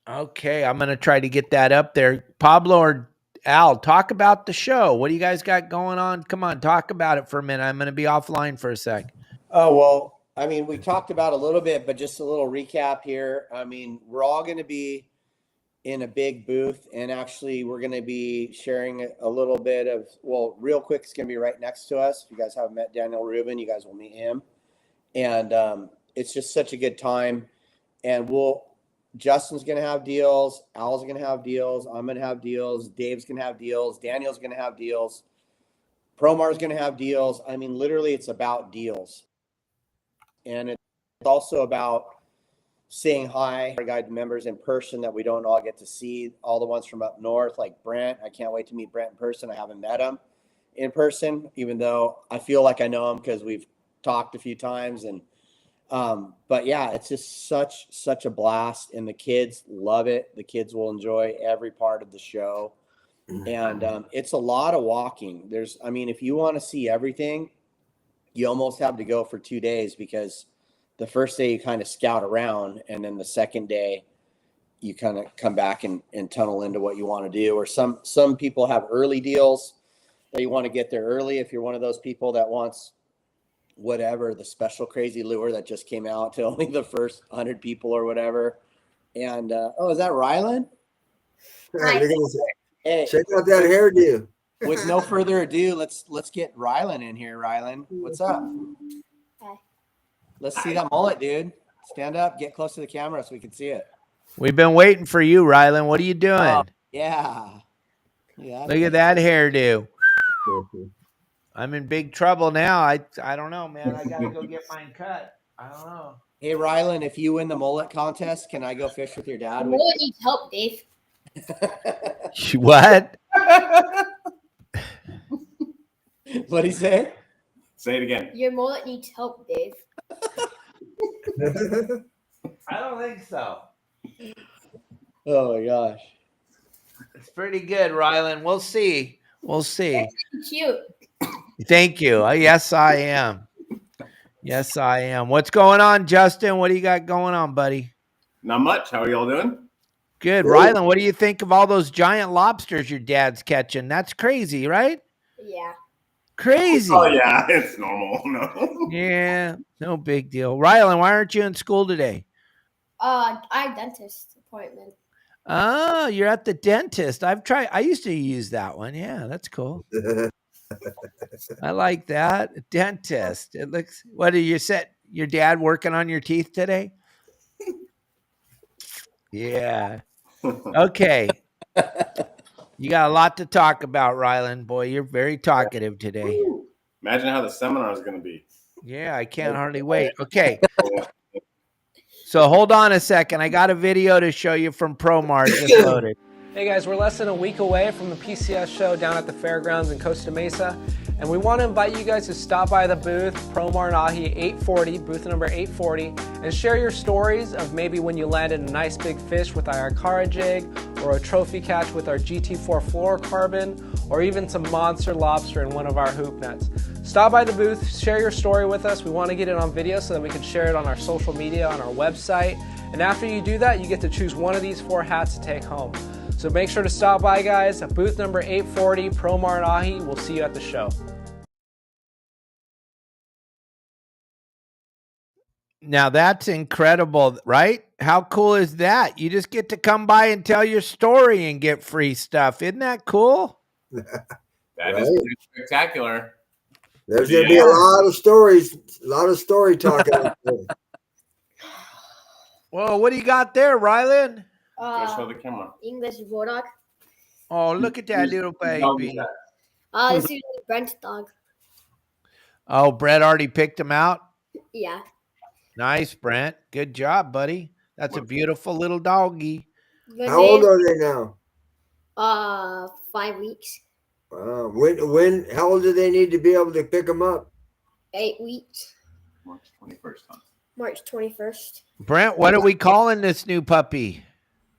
Okay, I'm going to try to get that up there. Pablo or Al, talk about the show. What do you guys got going on? Come on, talk about it for a minute. I'm going to be offline for a sec. Oh, well, I mean, we talked about a little bit, but just a little recap here. I mean, we're all going to be in a big booth, and actually we're going to be sharing a little bit of, real quick, it's going to be right next to us. If you guys haven't met Daniel Rubin, you guys will meet him. And it's just such a good time. And Justin's going to have deals. Al's going to have deals. I'm going to have deals. Dave's going to have deals. Daniel's going to have deals. Promar's going to have deals. I mean, literally it's about deals. And it's also about saying hi to our guide members in person that we don't all get to see, all the ones from up north, like Brent. I can't wait to meet Brent in person. I haven't met him in person, even though I feel like I know him because we've talked a few times. And but yeah, it's just such a blast, and the kids love it. The kids will enjoy every part of the show. And it's a lot of walking. If you want to see everything, you almost have to go for 2 days, because the first day you kind of scout around, and then the second day you kind of come back and tunnel into what you want to do. Or some people have early deals that you want to get there early. If you're one of those people that wants whatever, the special crazy lure that just came out to only the first 100 people or whatever. And oh, is that Rylan? Look at this. Hey, Check out that hairdo. with no further ado, let's get Rylan in here. Rylan, what's up? Hi. Let's see that mullet, dude. Stand up, get close to the camera so we can see it. We've been waiting for you, Rylan. What are you doing? Oh, yeah. Look at that hairdo. I'm in big trouble now. I don't know, man. I gotta go get mine cut. I don't know. Hey, Rylan, if you win the mullet contest, can I go fish with your dad? Mullet needs help, Dave. What? What'd he say? Say it again. Your mullet needs help, Dave. I don't think so. Oh my gosh. It's pretty good, Rylan. We'll see. We'll see. Cute. Thank you. Yes, I am. Yes, I am. What's going on, Justin? What do you got going on, buddy? Not much. How are y'all doing? Good. Rylan, what do you think of all those giant lobsters your dad's catching? That's crazy, right? Yeah. Crazy. Oh yeah, it's normal. No. Yeah, no big deal. Rylan, why aren't you in school today? I have dentist appointment. Oh, you're at the dentist. I used to use that one. Yeah, that's cool. I like that. Dentist. It looks, what are you set? Your dad working on your teeth today? Yeah. Okay. You got a lot to talk about, Rylan. Boy, you're very talkative today. Imagine how the seminar is going to be. Yeah, I can't hardly wait. Okay. So hold on a second. I got a video to show you from Promar. Just loaded. Hey guys, we're less than a week away from the PCS show down at the fairgrounds in Costa Mesa, and we want to invite you guys to stop by the booth, Promar Ahi 840, booth number 840, and share your stories of maybe when you landed a nice big fish with our Icara jig, or a trophy catch with our GT4 fluorocarbon, or even some monster lobster in one of our hoop nets. Stop by the booth, share your story with us. We want to get it on video so that we can share it on our social media, on our website. And after you do that, you get to choose one of these 4 hats to take home. So make sure to stop by, guys, at booth number 840, Promar Ahi. We'll see you at the show. Now that's incredible, right? How cool is that? You just get to come by and tell your story and get free stuff. Isn't that cool? That is pretty spectacular. There's going to be a lot of stories, a lot of story talking. Well, what do you got there, Rylan? Go show the camera. English Bulldog. Oh, look at that little baby. This is Brent's dog. Oh, Brett already picked him out? Yeah. Nice, Brent. Good job, buddy. That's a beautiful little doggy. Good How old name, are they now? 5 weeks. Wow. How old do they need to be able to pick them up? 8 weeks. March 21st. Huh? March 21st. Brent, what are we calling this new puppy?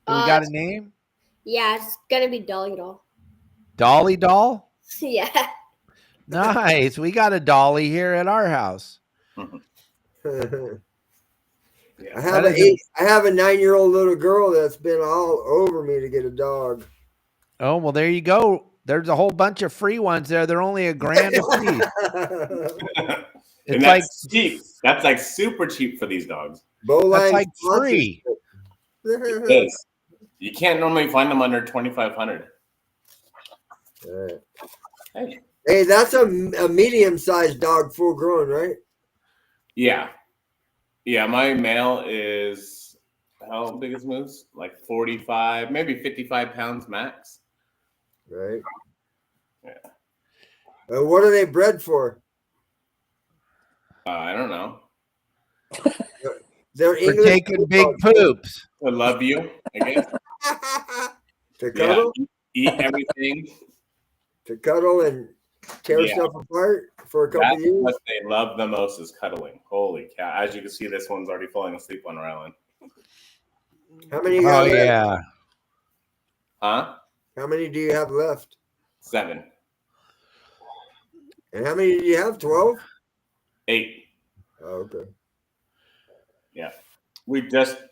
Do we got a it's- name? Yeah, it's gonna be Dolly Doll. Dolly Doll? Yeah. Nice. We got a Dolly here at our house. I have a 9-year-old little girl that's been all over me to get a dog. Oh, well, there you go. There's a whole bunch of free ones there. They're only $1,000 a piece. And It's that's cheap. That's like super cheap for these dogs. That's like free. It is. You can't normally find them under $2,500. Hey, that's a medium-sized dog, full grown, right? Yeah. Yeah, my male is, how big is Moose? Like 45, maybe 55 pounds max. Right. Yeah. What are they bred for? I don't know. They're For English taking big poops. I love you, I guess. to cuddle, Eat everything. to cuddle and tear stuff apart for a couple That's years. what they love the most is cuddling. Holy cow. As you can see, this one's already falling asleep on our island. How many? You got left? Yeah. Huh? How many do you have left? 7. And how many do you have? 12? 8. Oh, okay. Yeah.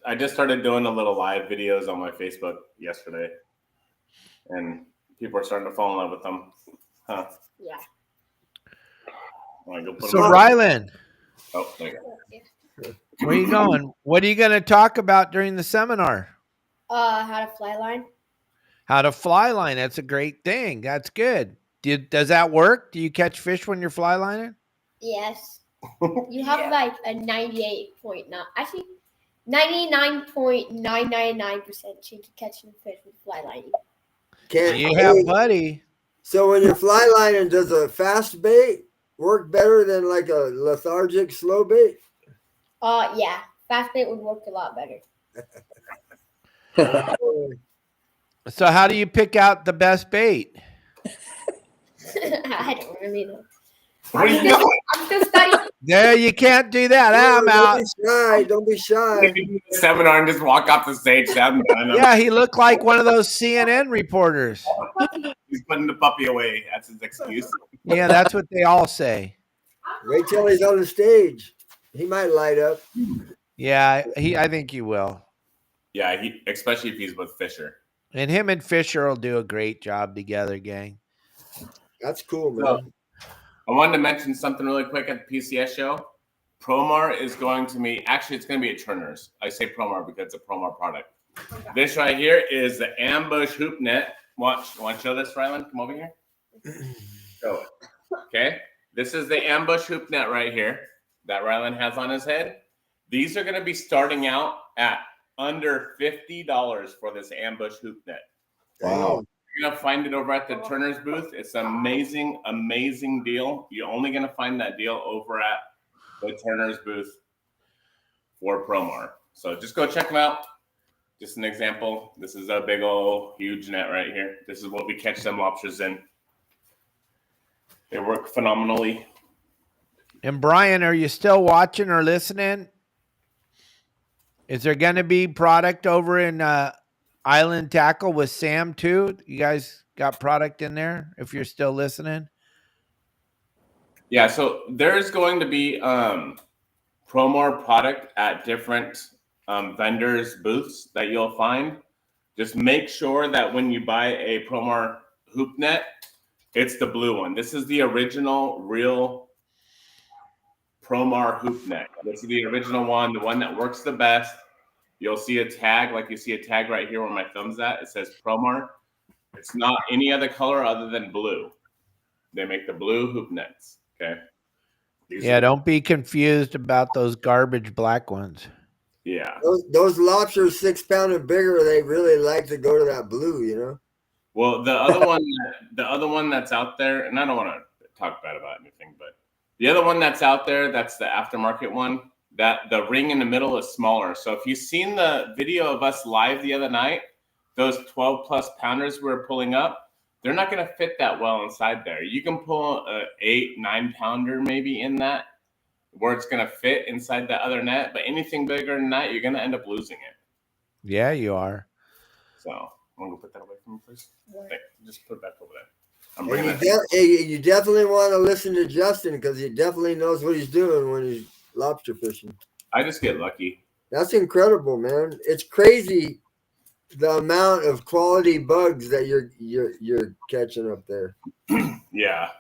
I just started doing a little live videos on my Facebook yesterday. And people are starting to fall in love with them. Huh. Yeah. Want to go put So, them on? Rylan, Oh, there you go. where are you going? What are you going to talk about during the seminar? How to fly line. How to fly line. That's a great thing. That's good. Does that work? Do you catch fish when you're fly lining? Yes. You have like a 98.9, actually 99.999% chance of catching fish with fly lining. Yeah, buddy. So when you're fly lining, does a fast bait work better than like a lethargic slow bait? Yeah. Fast bait would work a lot better. So how do you pick out the best bait? I don't really know. Where are you going? I'm still studying. Yeah, you can't do that. I'm out. Don't be shy. If you do the seminar and just walk off the stage, I'm done. Yeah, he looked like one of those CNN reporters. He's putting the puppy away. That's his excuse. Yeah, that's what they all say. Wait till he's on the stage. He might light up. Yeah, I think he will. Yeah, especially if he's with Fisher. And him and Fisher will do a great job together, gang. That's cool, man. So, I wanted to mention something really quick at the PCS show. Promar is going to be, actually, it's going to be at Turner's. I say Promar because it's a Promar product. This right here is the ambush hoop net. Want to show this, Rylan? Come over here. Show it. Okay. This is the ambush hoop net right here that Rylan has on his head. These are going to be starting out at under $50 for this ambush hoop net. Wow. You're going to find it over at the Turner's booth. It's an amazing, amazing deal. You're only going to find that deal over at the Turner's booth for Promar. So just go check them out. Just an example. This is a big old huge net right here. This is what we catch them lobsters in. They work phenomenally. And Brian, are you still watching or listening? Is there going to be product over in Island Tackle with Sam too? You guys got product in there if you're still listening? Yeah, so there's going to be Promar product at different vendors' booths that you'll find. Just make sure that when you buy a Promar hoop net, it's the blue one. This is the original, real Promar hoop net. This is the original one, the one that works the best. You'll see a tag, like you see a tag right here where my thumb's at. It says Promar. It's not any other color other than blue. They make the blue hoop nets. Okay. Don't be confused about those garbage black ones. Yeah. Those lobsters 6 pound and bigger, they really like to go to that blue, you know? Well, the other one that's out there, and I don't want to talk bad about anything, but the other one that's out there, that's the aftermarket one, that the ring in the middle is smaller. So if you've seen the video of us live the other night, those 12 plus pounders we were pulling up, they're not going to fit that well inside there. You can pull a 8-9 pounder maybe in that where it's going to fit inside the other net, but anything bigger than that, you're going to end up losing it. Yeah, you are. So I'm going to put that away from me, please. Just put it back over there. I'm And bringing you definitely want to listen to Justin because he definitely knows what he's doing when he's lobster fishing. I just get lucky. That's incredible, man. It's crazy the amount of quality bugs that you're catching up there. Yeah.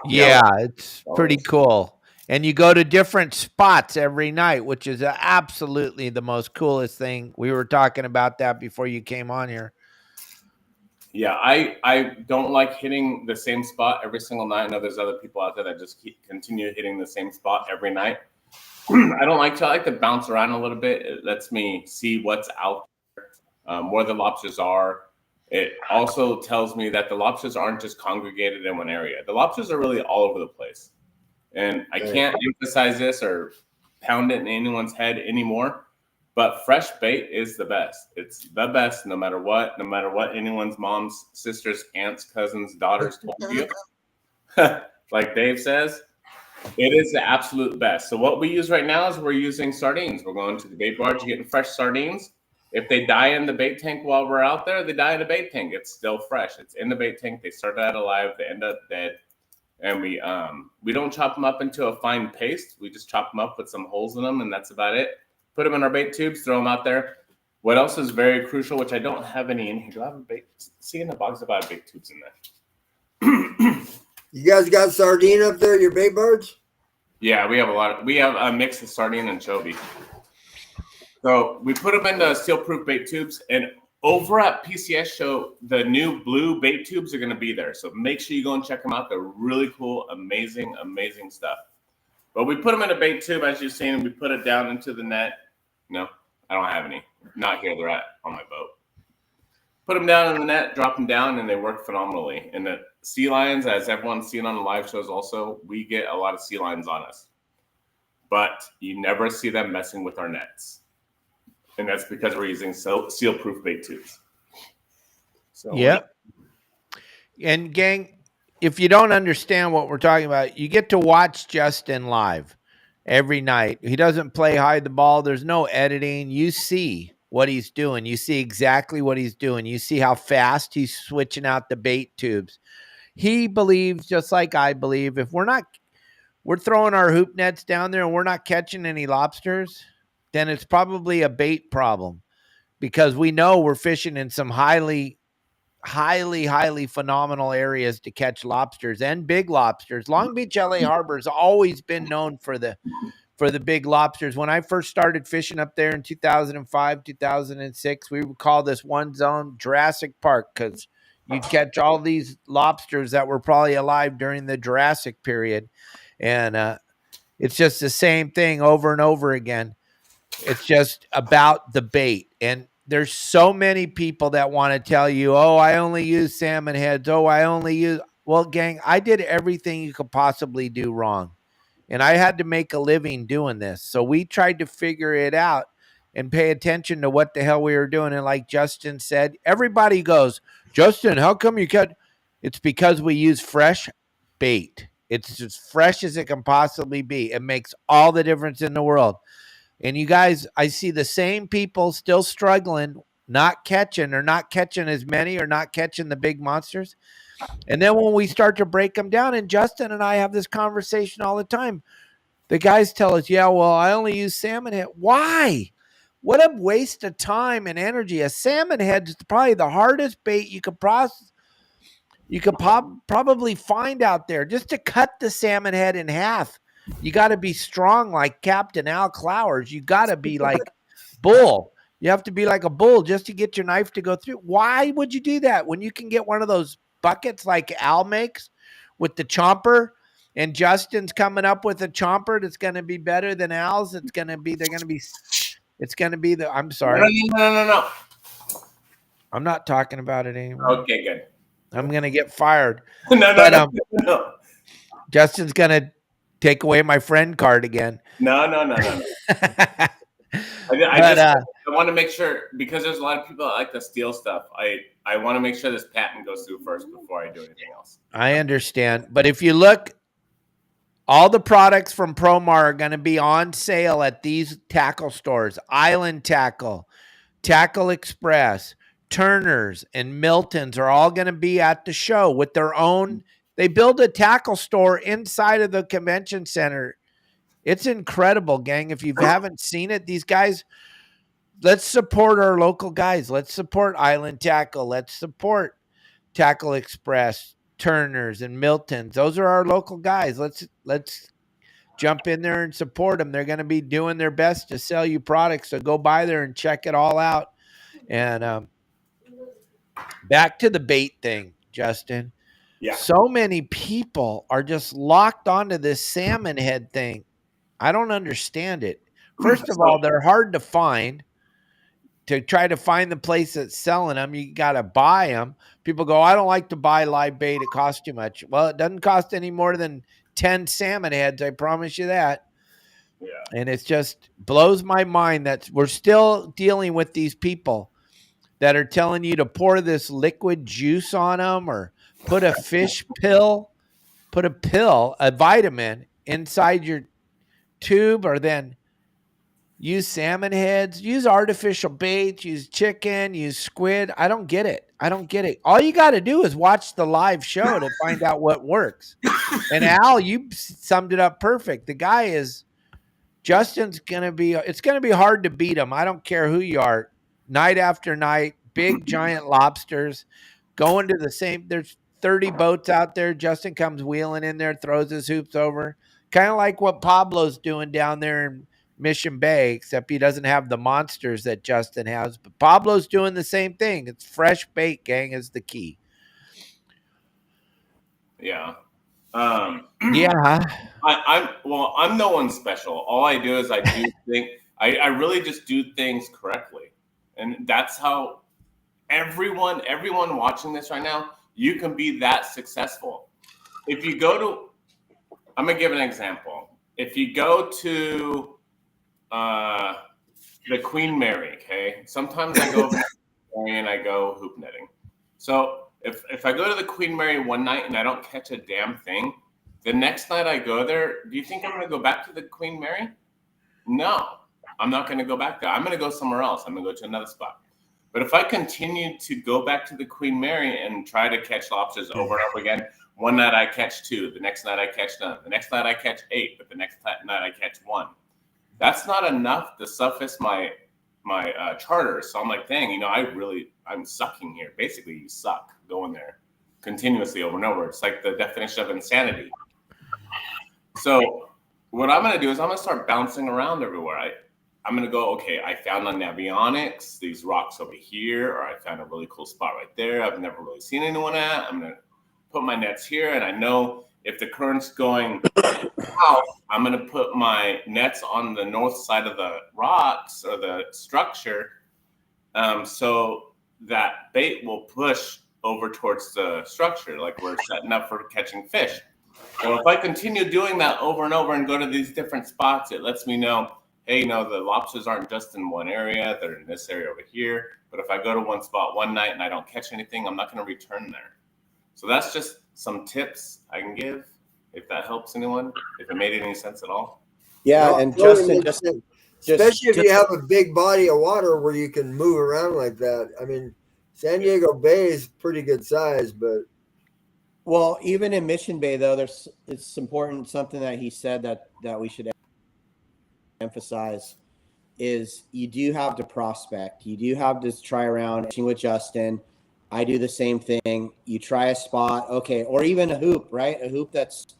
Yeah, it's pretty cool. And you go to different spots every night, which is absolutely the most coolest thing. We were talking about that before you came on here. Yeah, I don't like hitting the same spot every single night. I know there's other people out there that just continue hitting the same spot every night. I like to bounce around a little bit. It lets me see what's out there, where the lobsters are. It also tells me that the lobsters aren't just congregated in one area. The lobsters are really all over the place. And I can't emphasize this or pound it in anyone's head anymore, but fresh bait is the best. It's the best no matter what anyone's moms, sisters, aunts, cousins, daughters told you. Like Dave says, it is the absolute best. So what we use right now is we're using sardines. We're going to the bait barge, getting fresh sardines. If they die in the bait tank while we're out there, they die in the bait tank. It's still fresh. It's in the bait tank. They started out alive. They end up dead. And we don't chop them up into a fine paste. We just chop them up with some holes in them, and that's about it. Put them in our bait tubes, throw them out there. What else is very crucial, which I don't have any in here. Do I have a bait? See in the box if I have bait tubes in there. You guys got sardine up there, your bait birds? Yeah, we have a mix of sardine and chovy. So we put them into seal-proof bait tubes, and over at PCS show, the new blue bait tubes are going to be there. So make sure you go and check them out. They're really cool, amazing, amazing stuff. But we put them in a bait tube, as you've seen, and we put it down into the net. No, I don't have any. Not here. They're at on my boat. Put them down in the net, drop them down, and they work phenomenally. And the sea lions, as everyone's seen on the live shows also, we get a lot of sea lions on us. But you never see them messing with our nets. And that's because we're using seal-proof bait tubes. So, Yep. And gang, if you don't understand what we're talking about, you get to watch Justin live every night. He doesn't play hide the ball. There's no editing. You see what he's doing. You see exactly what he's doing. You see how fast he's switching out the bait tubes. He believes, just like I believe, if we're throwing our hoop nets down there and we're not catching any lobsters, then it's probably a bait problem, because we know we're fishing in some highly phenomenal areas to catch lobsters and big lobsters. Long Beach, LA Harbor has always been known for the big lobsters. When I first started fishing up there in 2005, 2006, we would call this one zone Jurassic Park, because you'd catch all these lobsters that were probably alive during the Jurassic period. And it's just the same thing over and over again. It's just about the bait. And there's so many people that want to tell you, oh, I only use salmon heads. Oh, I only use. Well, gang, I did everything you could possibly do wrong. And I had to make a living doing this. So we tried to figure it out and pay attention to what the hell we were doing. And like Justin said, everybody goes, Justin, how come you cut? It's because we use fresh bait. It's as fresh as it can possibly be. It makes all the difference in the world. And you guys, I see the same people still struggling, not catching as many, or not catching the big monsters. And then when we start to break them down, and Justin and I have this conversation all the time, the guys tell us, yeah, well, I only use salmon head. Why? What a waste of time and energy. A salmon head is probably the hardest bait you could process. You could probably find out there. Just to cut the salmon head in half, you got to be strong like Captain Al Clowers. You got to be like bull. You have to be like a bull just to get your knife to go through. Why would you do that when you can get one of those buckets like Al makes with the chomper, and Justin's coming up with a chomper that's going to be better than Al's? I'm sorry. No. I'm not talking about it anymore. Okay, good. I'm going to get fired. No. Justin's going to take away my friend card again. No. I want to make sure, because there's a lot of people that like to steal stuff. I want to make sure this patent goes through first before I do anything else. I understand. But if you look, all the products from Promar are going to be on sale at these tackle stores. Island Tackle, Tackle Express, Turner's, and Milton's are all going to be at the show with their own. They build a tackle store inside of the convention center. It's incredible, gang. If you haven't seen it, these guys, let's support our local guys. Let's support Island Tackle. Let's support Tackle Express, Turner's, and Milton's. Those are our local guys. Let's jump in there and support them. They're going to be doing their best to sell you products. So go by there and check it all out. And back to the bait thing, Justin. Yeah. So many people are just locked onto this salmon head thing. I don't understand it. First of all, they're hard to find. To try to find the place that's selling them, you got to buy them. People go, I don't like to buy live bait. It costs too much. Well, it doesn't cost any more than 10 salmon heads. I promise you that. Yeah. And it just blows my mind that we're still dealing with these people that are telling you to pour this liquid juice on them, or put a fish pill, a vitamin inside your tube, or then use salmon heads, use artificial baits, use chicken, use squid. I don't get it. All you got to do is watch the live show to find out what works. And Al, you summed it up perfect. The guy is, Justin's it's going to be hard to beat him. I don't care who you are. Night after night, big giant lobsters going to the same. There's 30 boats out there. Justin comes wheeling in there, throws his hoops over. Kind of like what Pablo's doing down there in Mission Bay, except he doesn't have the monsters that Justin has. But Pablo's doing the same thing. It's fresh bait, gang, is the key. Yeah. Yeah. I'm no one special. All I do is I do I really just do things correctly. And that's how everyone watching this right now, you can be that successful. If you go to, I'm gonna give an example. If you go to the Queen Mary, okay, sometimes I go and I go hoop netting. So if I go to the Queen Mary one night and I don't catch a damn thing, the next night I go there, do you think I'm gonna go back to the Queen Mary? No, I'm not gonna go back there. I'm gonna go somewhere else. I'm gonna go to another spot. But if I continue to go back to the Queen Mary and try to catch lobsters over and over again, one night I catch 2, the next night I catch none, the next night I catch 8, but the next night I catch 1. That's not enough to suffice my charter. So I'm like, dang, I'm sucking here. Basically, you suck going there continuously over and over. It's like the definition of insanity. So what I'm going to do is I'm going to start bouncing around everywhere. I'm going to go, okay, I found on Navionics, these rocks over here, or I found a really cool spot right there I've never really seen anyone at. I'm going to put my nets here, and I know if the current's going south, I'm going to put my nets on the north side of the rocks or the structure, so that bait will push over towards the structure, like we're setting up for catching fish. So if I continue doing that over and over and go to these different spots, it lets me know, hey, the lobsters aren't just in one area, they're in this area over here. But if I go to one spot one night and I don't catch anything, I'm not going to return there. So that's just some tips I can give, if that helps anyone, if it made any sense at all. Yeah, and Justin, especially if you have a big body of water where you can move around like that. I mean, San Diego Bay is pretty good size, but well, even in Mission Bay though, it's important. Something that he said that we should emphasize is you do have to prospect. You do have to try around with Justin. I do the same thing. You try a spot, okay, or even a hoop, right? A hoop that's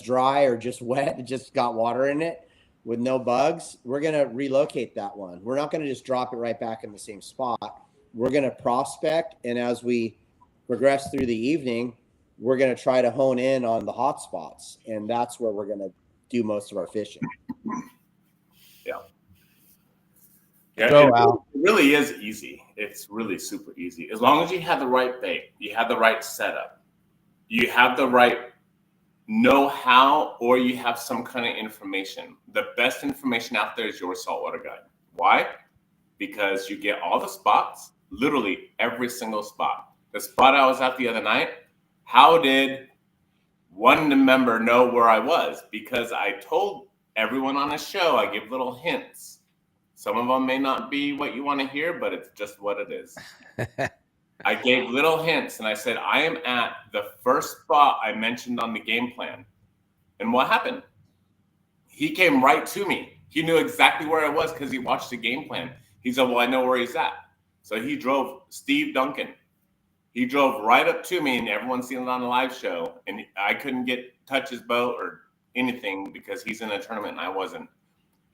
dry or just wet, just got water in it with no bugs. We're going to relocate that one. We're not going to just drop it right back in the same spot. We're going to prospect, and as we progress through the evening, we're going to try to hone in on the hot spots, and that's where we're going to do most of our fishing. Yeah, it really is easy. It's really super easy. As long as you have the right bait, you have the right setup, you have the right know-how, or you have some kind of information. The best information out there is your saltwater guide. Why? Because you get all the spots, literally every single spot. The spot I was at the other night, how did one member know where I was? Because I told everyone on the show, I give little hints. Some of them may not be what you want to hear, but it's just what it is. I gave little hints, and I said, I am at the first spot I mentioned on the game plan. And what happened? He came right to me. He knew exactly where I was because he watched the game plan. He said, well, I know where he's at. So he drove, Steve Duncan. He drove right up to me, and everyone's seen it on the live show. And I couldn't touch his boat or anything because he's in a tournament and I wasn't.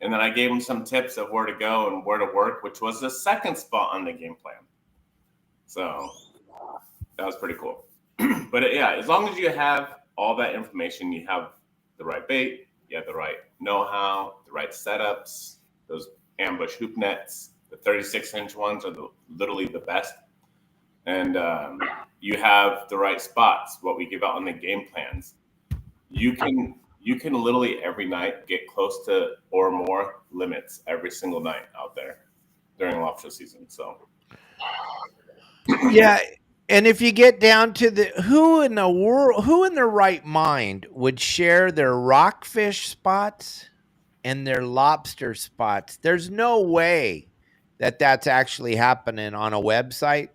And then I gave him some tips of where to go and where to work, which was the second spot on the game plan. So that was pretty cool. But yeah, as long as you have all that information, you have the right bait, you have the right know-how, the right setups, those ambush hoop nets, the 36-inch ones are literally the best. And you have the right spots, what we give out on the game plans. You can literally every night get close to or more limits every single night out there during lobster season. So yeah, and if you get down to who in their right mind would share their rockfish spots and their lobster spots? There's no way that that's actually happening on a website.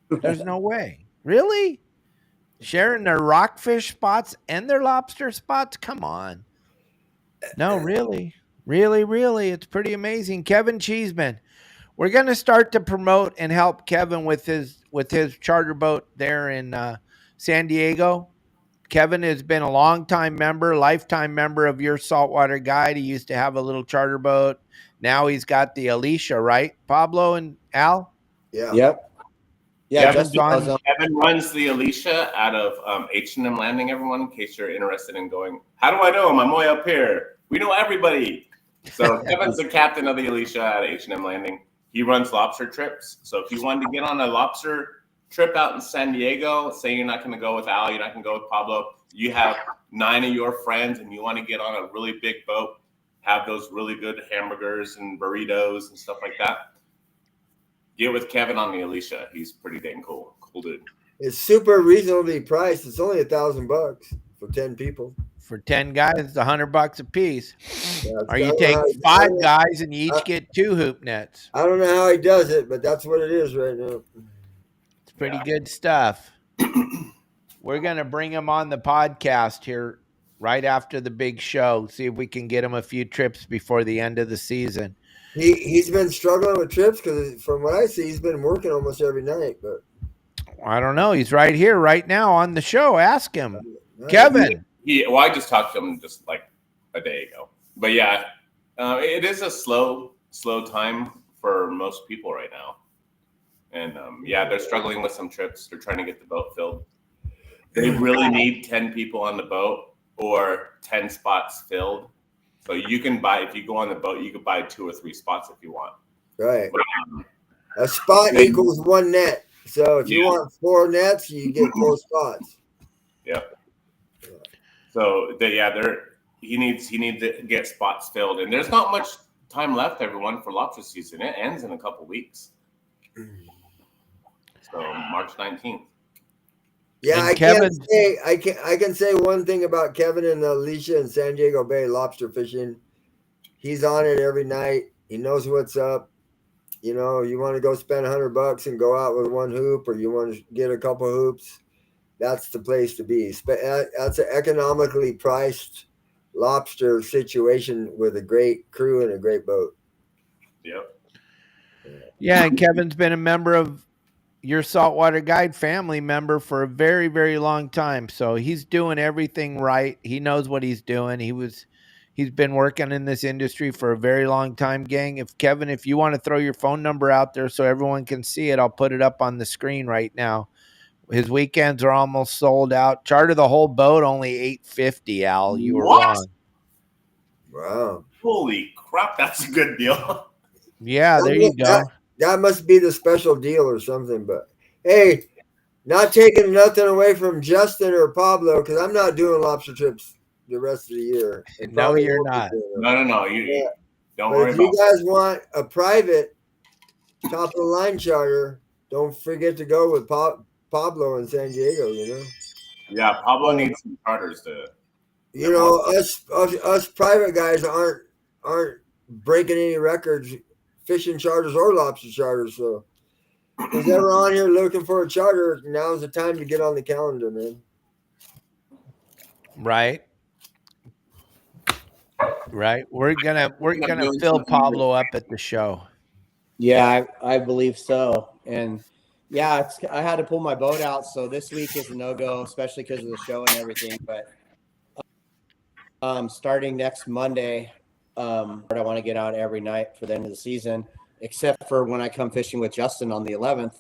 There's no way. Really? Sharing their rockfish spots and their lobster spots? Come on. No, really. Really. It's pretty amazing. Kevin Cheeseman. We're going to start to promote and help Kevin with his charter boat there in San Diego. Kevin has been a lifetime member of your Saltwater Guide. He used to have a little charter boat. Now he's got the Alicia, right? Pablo and Al? Yeah. Yep. Yeah, Kevin's Justin knows on. them. Kevin runs the Alicia out of H&M Landing, everyone, in case you're interested in going. How do I know him? I'm way up here. We know everybody. So Kevin's the captain of the Alicia at H&M Landing. He runs lobster trips. So if you wanted to get on a lobster trip out in San Diego, say you're not going to go with Al, you're not going to go with Pablo, you have 9 of your friends and you want to get on a really big boat, have those really good hamburgers and burritos and stuff like that, get with Kevin on the Alicia. He's pretty dang cool dude. It's super reasonably priced. It's only $1,000 for 10 people. For 10 guys, it's $100 a piece. Yeah, or you take 5 guys and you each get 2 hoop nets. I don't know how he does it, but that's what it is right now. It's pretty good stuff. We're going to bring him on the podcast here right after the big show. See if we can get him a few trips before the end of the season. He's been struggling with trips because from what I see, he's been working almost every night. But I don't know. He's right here right now on the show. Ask him. Kevin. Well, I just talked to him just like a day ago. But yeah, it is a slow time for most people right now. And yeah, they're struggling with some trips. They're trying to get the boat filled. They really need 10 people on the boat or 10 spots filled. So you can buy, if you go on the boat, you could buy 2 or 3 spots if you want. Right. A spot equals 1 net. So if you want 4 nets, you get 4 spots. Yep. So he needs to get spots filled, and there's not much time left, everyone, for lobster season. It ends in a couple weeks. So March 19th. Yeah, And I can say one thing about Kevin and Alicia in San Diego Bay lobster fishing. He's on it every night. He knows what's up. You know, you want to go spend $100 and go out with 1 hoop, or you want to get a couple hoops, that's the place to be. That's an economically priced lobster situation with a great crew and a great boat. Yep. Yeah, and Kevin's been a member of your Saltwater Guide family member for a very, very long time. So he's doing everything right. He knows what he's doing. He's been working in this industry for a very long time, gang. If you want to throw your phone number out there so everyone can see it, I'll put it up on the screen right now. His weekends are almost sold out. Charter the whole boat, only $850, Al. You were wrong. Wow. Holy crap, that's a good deal. Yeah, there you go. That must be the special deal or something. But hey, not taking nothing away from Justin or Pablo, because I'm not doing lobster trips the rest of the year. No, you're not. No. You don't but worry if about you guys want a private top of the line charter, don't forget to go with Pablo in San Diego, you know. Yeah, Pablo needs some charters to. You know, us private guys aren't breaking any records, fishing charters or lobster charters. So if who's ever on here looking for a charter, now's the time to get on the calendar, man. Right. We're gonna fill Pablo up at the show. Yeah, I believe so. And yeah, I had to pull my boat out, so this week is a no-go, especially because of the show and everything. But starting next Monday, I want to get out every night for the end of the season, except for when I come fishing with Justin on the 11th.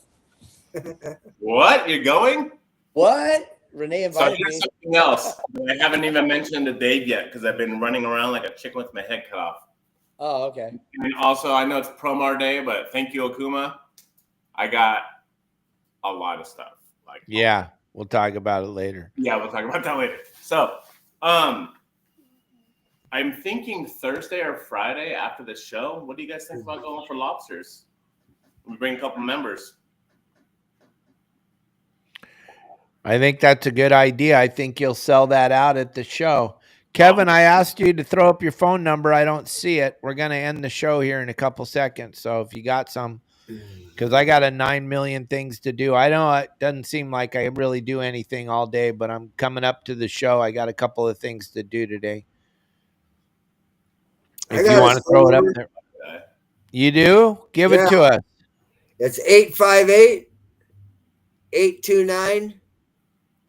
What? You're going? What? Renee invited me. Something else. I haven't even mentioned the date yet because I've been running around like a chicken with my head cut off. Oh, okay. And also, I know it's Promar Day, but thank you, Okuma. I got a lot of stuff. Yeah, we'll talk about it later. Yeah, we'll talk about that later. So, I'm thinking Thursday or Friday after the show. What do you guys think about going for lobsters? We bring a couple members. I think that's a good idea. I think you'll sell that out at the show. Kevin, I asked you to throw up your phone number. I don't see it. We're going to end the show here in a couple seconds. So if you got some, because I got 9 million things to do. I know it doesn't seem like I really do anything all day, but I'm coming up to the show. I got a couple of things to do today. If you want to throw it up there. You do? Give it to us. It's 858-829-8255.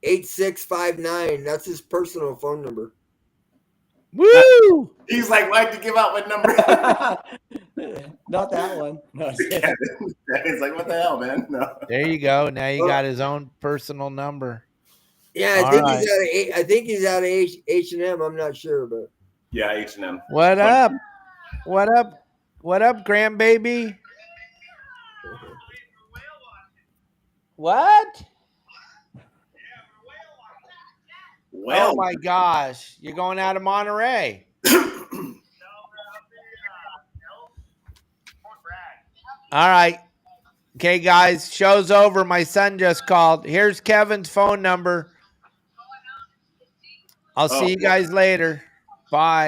8659. That's his personal phone number. Woo! He's like, why'd you give out my number? Not that one. No, Yeah, he's like, what the hell, man? No. There you go. Now you got his own personal number. Yeah, All right. I think he's out of H&M. I'm not sure, but Yeah, H&M. What up? What up? What up, grandbaby? What? Well, Oh my gosh. You're going out of Monterey. All right. Okay, guys. Show's over. My son just called. Here's Kevin's phone number. I'll see you guys later. Bye.